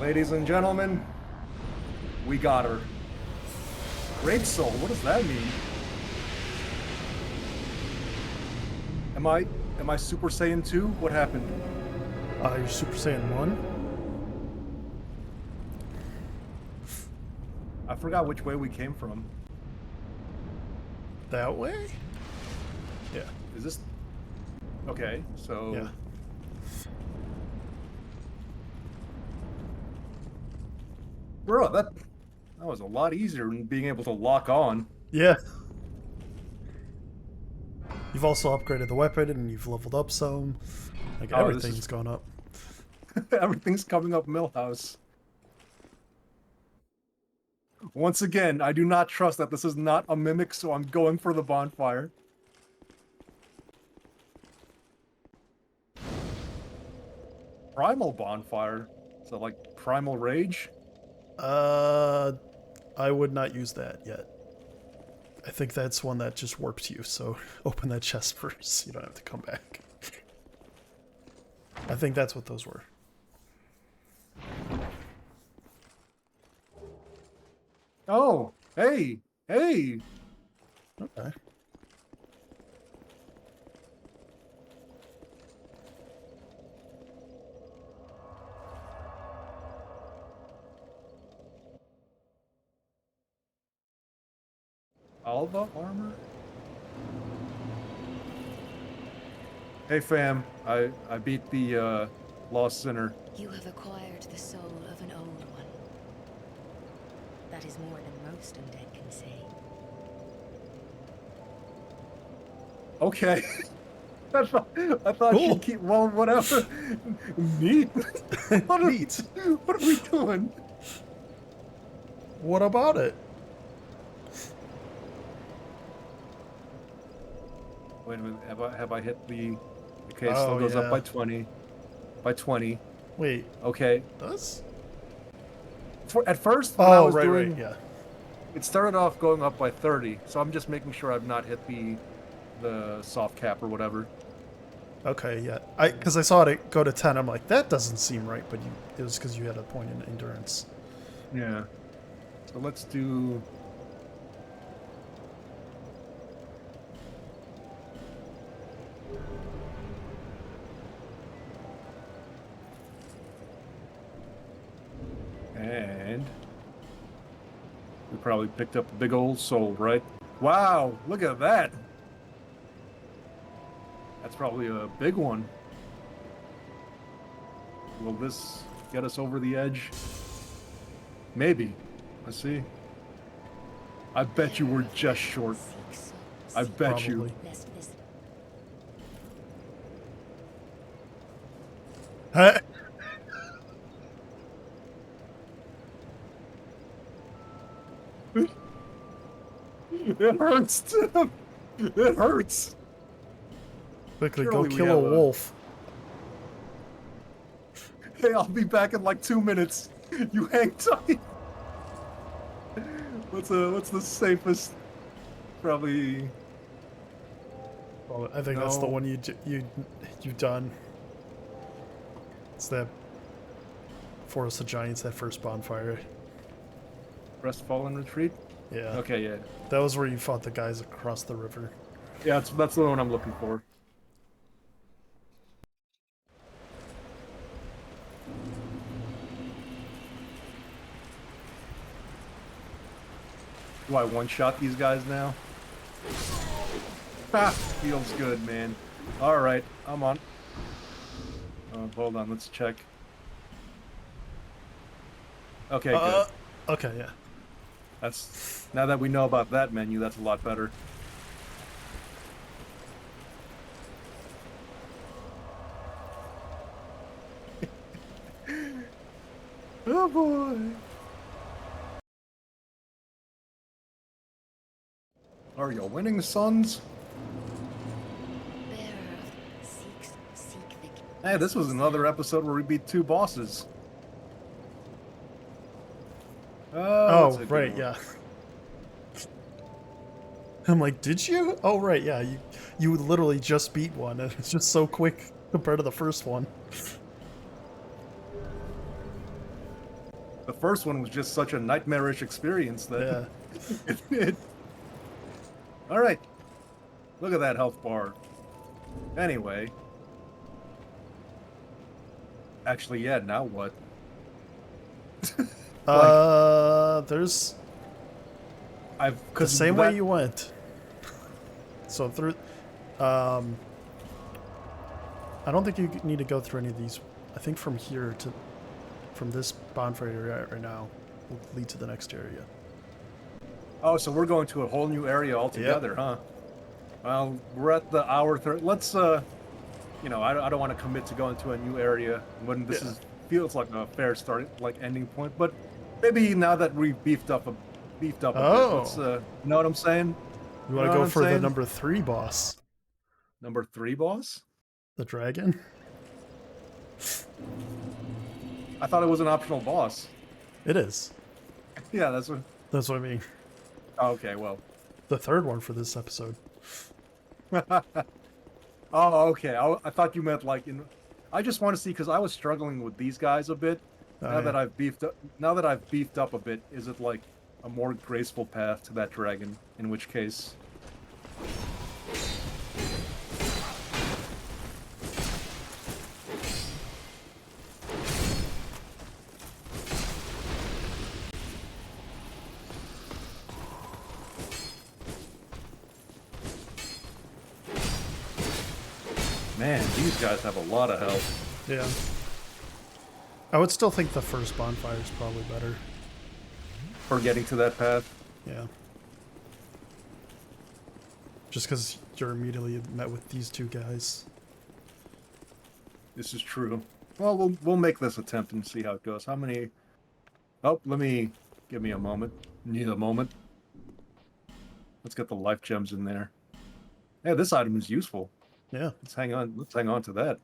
Ladies and gentlemen, we got her. Great soul, what does that mean? Am I Super Saiyan 2? What happened? You're Super Saiyan 1? I forgot which way we came from. That way? Yeah. Is this okay? So Yeah. bro, that was a lot easier than being able to lock on. Yeah. You've also upgraded the weapon and you've leveled up some. Like Oh, this everything's is- gone up. Everything's coming up Millhouse. Once again, I do not trust that this is not a mimic, so I'm going for the bonfire. Primal bonfire? So like primal rage? I would not use that yet. I think that's one that just warps you, so open that chest first. You don't have to come back. I think that's what those were. Oh, hey, hey. Okay. Alva armor? Hey fam, I beat the Lost Sinner. You have acquired the soul of an old one. That is more than most undead can say. Okay. I thought Cool. she'd keep, well, whatever. Neat. Neat. What are we doing? What about it? Wait a minute, have I hit the... Okay, it Oh, still goes yeah. up by 20. By 20. Wait, Okay. does? At first, when I Oh, was right, doing... right, yeah. It started off going up by 30, so I'm just making sure I've not hit the soft cap or whatever. Okay, yeah. Because I saw it go to 10, I'm like, that doesn't seem right, but it was because you had a point in endurance. Yeah. So let's do... And... we probably picked up a big old soul, right? Wow, look at that! That's probably a big one. Will this get us over the edge? Maybe. Let's see. I bet you we're just short. Seek souls. I bet you. Probably. Lest this Huh? It hurts, Tim! It hurts! Quickly, Surely go we kill a have a- wolf. Hey, I'll be back in like 2 minutes. You hang tight. What's the safest? Probably. Well, I think that's the No. one you've done. It's that Forest of Giants, that first bonfire. Rest, fall, and retreat. Yeah. Okay, yeah, That was where you fought the guys across the river. yeah. That's the one I'm looking for. Do I one-shot these guys now? Ha! Feels good, man. Alright, I'm on. Hold on, let's check. Okay, good. Okay, yeah. That's... Now that we know about that menu, that's a lot better. Oh boy! Are you winning, sons? bearer of seek the Hey, this was another episode where we beat 2 bosses. Oh, let's hit right, the- yeah. I'm like, did you? Oh, right, yeah. You literally just beat one. And it's just so quick compared to the first one. first one was just such a nightmarish experience that Yeah. All right. Look at that health bar. Anyway. Actually, yeah, now what? There's I've the 'cause same that- way you went. So through, I don't think you need to go through any of these. I think from here to, from this bonfire area right now, will lead to the next area. Oh, so we're going to a whole new area altogether, huh? Well, we're at the hour 30. Let's, you know, I don't want to commit to going to a new area when this is feels like a fair start, like ending point. But maybe now that we've beefed up a bit, let's, you know what I'm saying? You want know to go what I'm for the saying? number 3 boss, Number 3 boss? the dragon? I thought it was an optional boss. It is. Yeah, that's what. That's what I mean. Oh, okay, well. The third one for this episode. Oh, okay. I thought you meant like in. I just want to see because I was struggling with these guys a bit. Now that I've beefed up a bit, is it like a more graceful path to that dragon? In which case, man, these guys have a lot of health. Yeah. I would still think the first bonfire is probably better. For getting to that path. Yeah. Just because you're immediately met with these two guys. This is true. Well, we'll make this attempt and see how it goes. How many? Oh, give me a moment. Need a moment. Let's get the life gems in there. Yeah, this item is useful. Yeah. Let's hang on to that.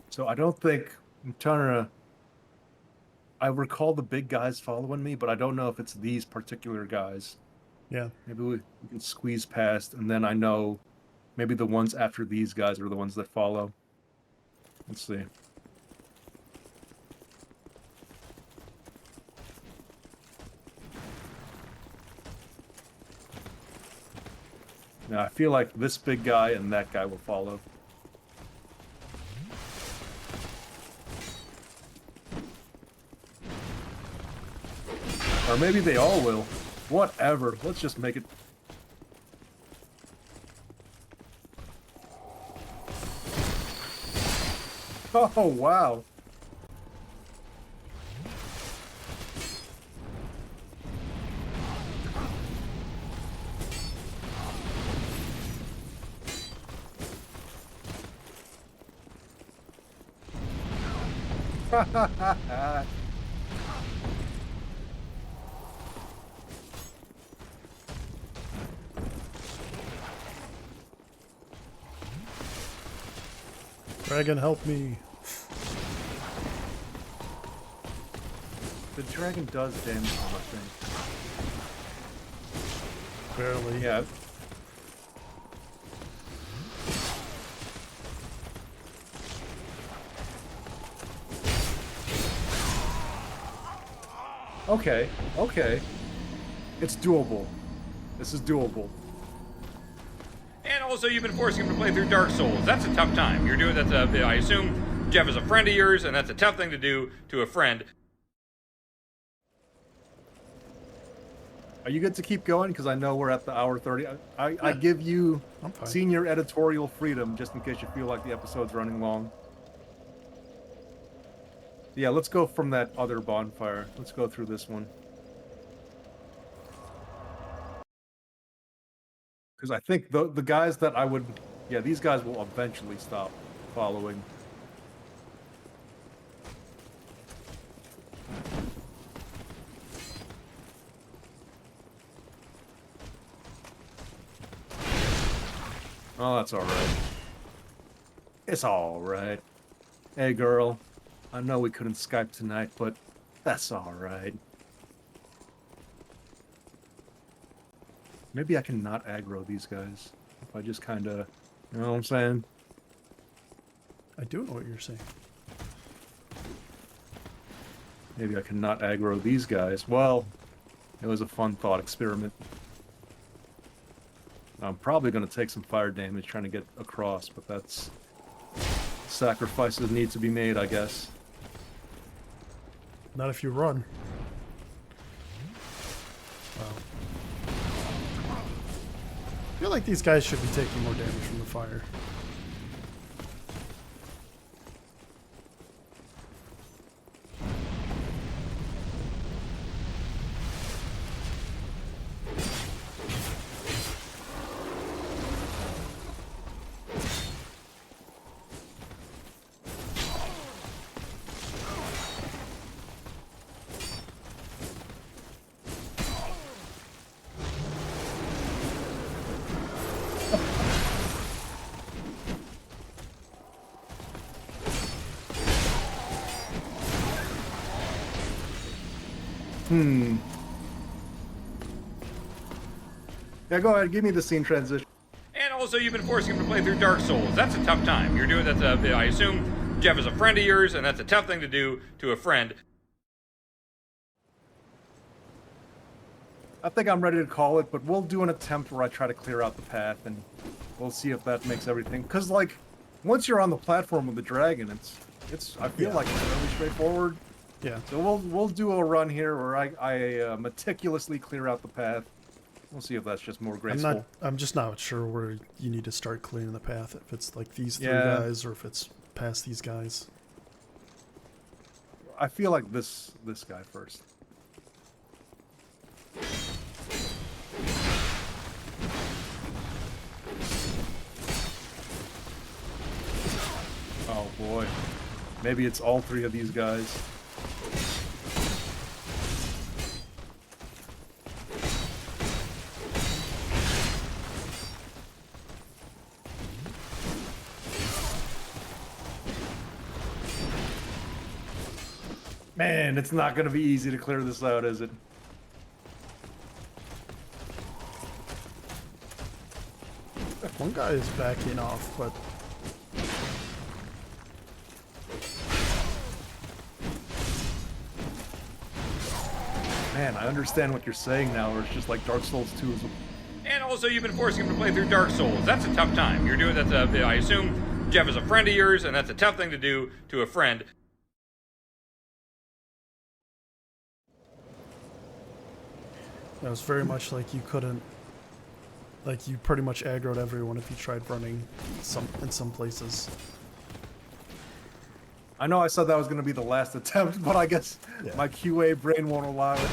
So I don't think I'm trying to. I recall the big guys following me, but I don't know if it's these particular guys. Yeah. Maybe we can squeeze past, and then I know maybe the ones after these guys are the ones that follow. Let's see. Now I feel like this big guy and that guy will follow. Or maybe they all will. Whatever. Let's just make it. Oh, wow. Dragon, help me. The dragon does damage him, I think. Barely. Yeah. Okay, okay. It's doable. This is doable. And also, you've been forcing him to play through Dark Souls. That's a tough time. You're doing that. I assume Jeff is a friend of yours, and that's a tough thing to do to a friend. Are you good to keep going? Because I know we're at the hour 30. I give you I'm fine. senior editorial freedom just in case you feel like the episode's running long. Yeah, let's go from that other bonfire. Let's go through this one. Because I think the guys that I would... Yeah, these guys will eventually stop following. Oh, that's alright. It's alright. Hey, girl. I know we couldn't Skype tonight, but that's alright. Maybe I can not aggro these guys. If I just kind of... You know what I'm saying? I do know what you're saying. Maybe I can not aggro these guys. Well, it was a fun thought experiment. I'm probably going to take some fire damage trying to get across, but that's... sacrifices need to be made, I guess. Not if you run. Wow. I feel like these guys should be taking more damage from the fire. Yeah, go ahead. Give me the scene transition. And also, you've been forcing him to play through Dark Souls. That's a tough time. You're doing that. I assume Jeff is a friend of yours, and that's a tough thing to do to a friend. I think I'm ready to call it, but we'll do an attempt where I try to clear out the path, and we'll see if that makes everything. Because, like, once you're on the platform with the dragon, it's I feel like it's fairly straightforward. Yeah. So we'll do a run here where I meticulously clear out the path. We'll see if that's just more graceful. I'm just not sure where you need to start clearing the path. If it's like these three Yeah. guys, or if it's past these guys. I feel like this guy first. Oh boy. Maybe it's all three of these guys. Man, it's not going to be easy to clear this out, is it? One guy is backing off, but Man, I understand what you're saying now, where it's just like Dark Souls 2 is... And also, you've been forcing him to play through Dark Souls. That's a tough time. You're doing that. I assume Jeff is a friend of yours, and that's a tough thing to do to a friend. it was very much like you couldn't. Like you pretty much aggroed everyone if you tried running in some places. I know I said that was going to be the last attempt, but I guess Yeah. my QA brain won't allow it.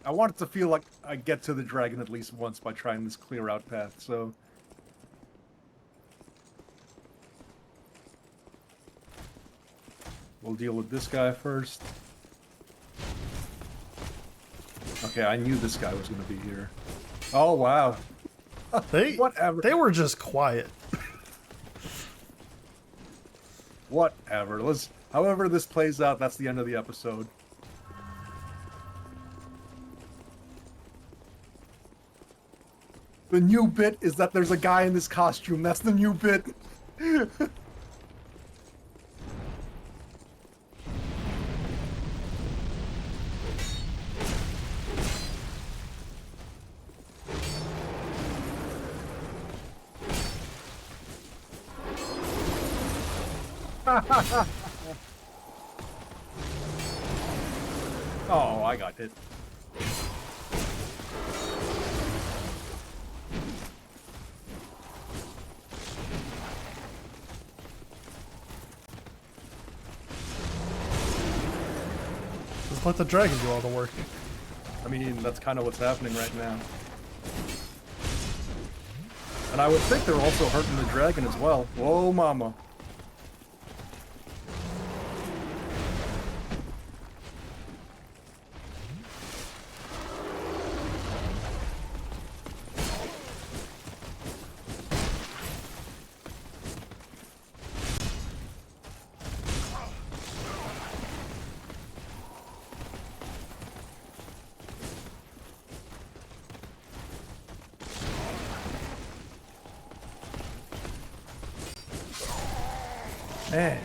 I want it to feel like I get to the dragon at least once by trying this clear out path, so... We'll deal with this guy first. Okay, I knew this guy was going to be here. Oh, wow. Whatever. They were just quiet. Whatever. However this plays out, that's the end of the episode. The new bit is that there's a guy in this costume. That's the new bit. Oh, I got hit. Just let the dragon do all the work. I mean, that's kind of what's happening right now. And I would think they're also hurting the dragon as well. Whoa, mama. Man,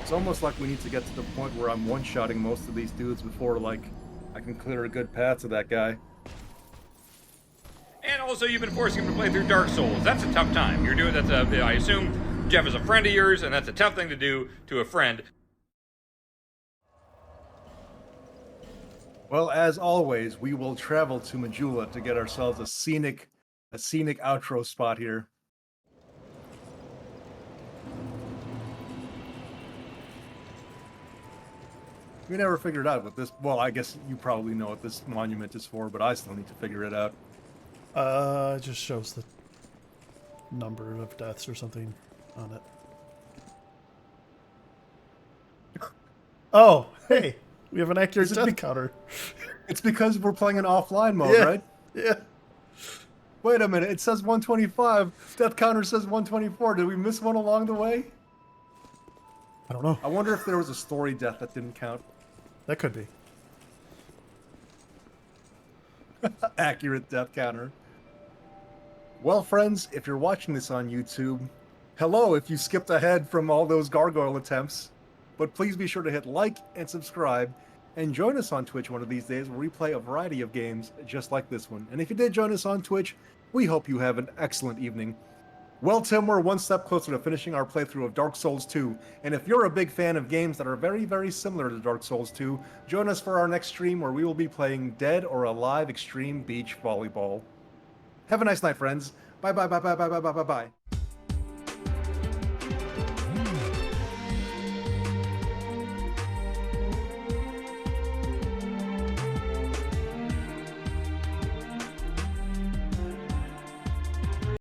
it's almost like we need to get to the point where I'm one-shotting most of these dudes before, like, I can clear a good path to that guy. And also, you've been forcing him to play through Dark Souls. That's a tough time. You're doing that's a. I assume Jeff is a friend of yours, and that's a tough thing to do to a friend. Well, as always, we will travel to Majula to get ourselves a scenic outro spot here. We never figured out what this. Well, I guess you probably know what this monument is for, but I still need to figure it out. It just shows the number of deaths or something on it. Oh, hey, we have an accurate Is it death counter. It's because we're playing in offline mode, Yeah. right? Yeah. Wait a minute, it says 125. Death counter says 124. Did we miss one along the way? I don't know. I wonder if there was a story death that didn't count. That could be. Accurate death counter. Well, friends, if you're watching this on YouTube, hello if you skipped ahead from all those gargoyle attempts. But please be sure to hit like and subscribe, and join us on Twitch one of these days where we play a variety of games just like this one. And if you did join us on Twitch, we hope you have an excellent evening. Well, Tim, we're one step closer to finishing our playthrough of Dark Souls 2, and if you're a big fan of games that are very, very similar to Dark Souls 2, join us for our next stream where we will be playing Dead or Alive Extreme Beach Volleyball. Have a nice night, friends. Bye bye bye bye bye bye bye bye bye.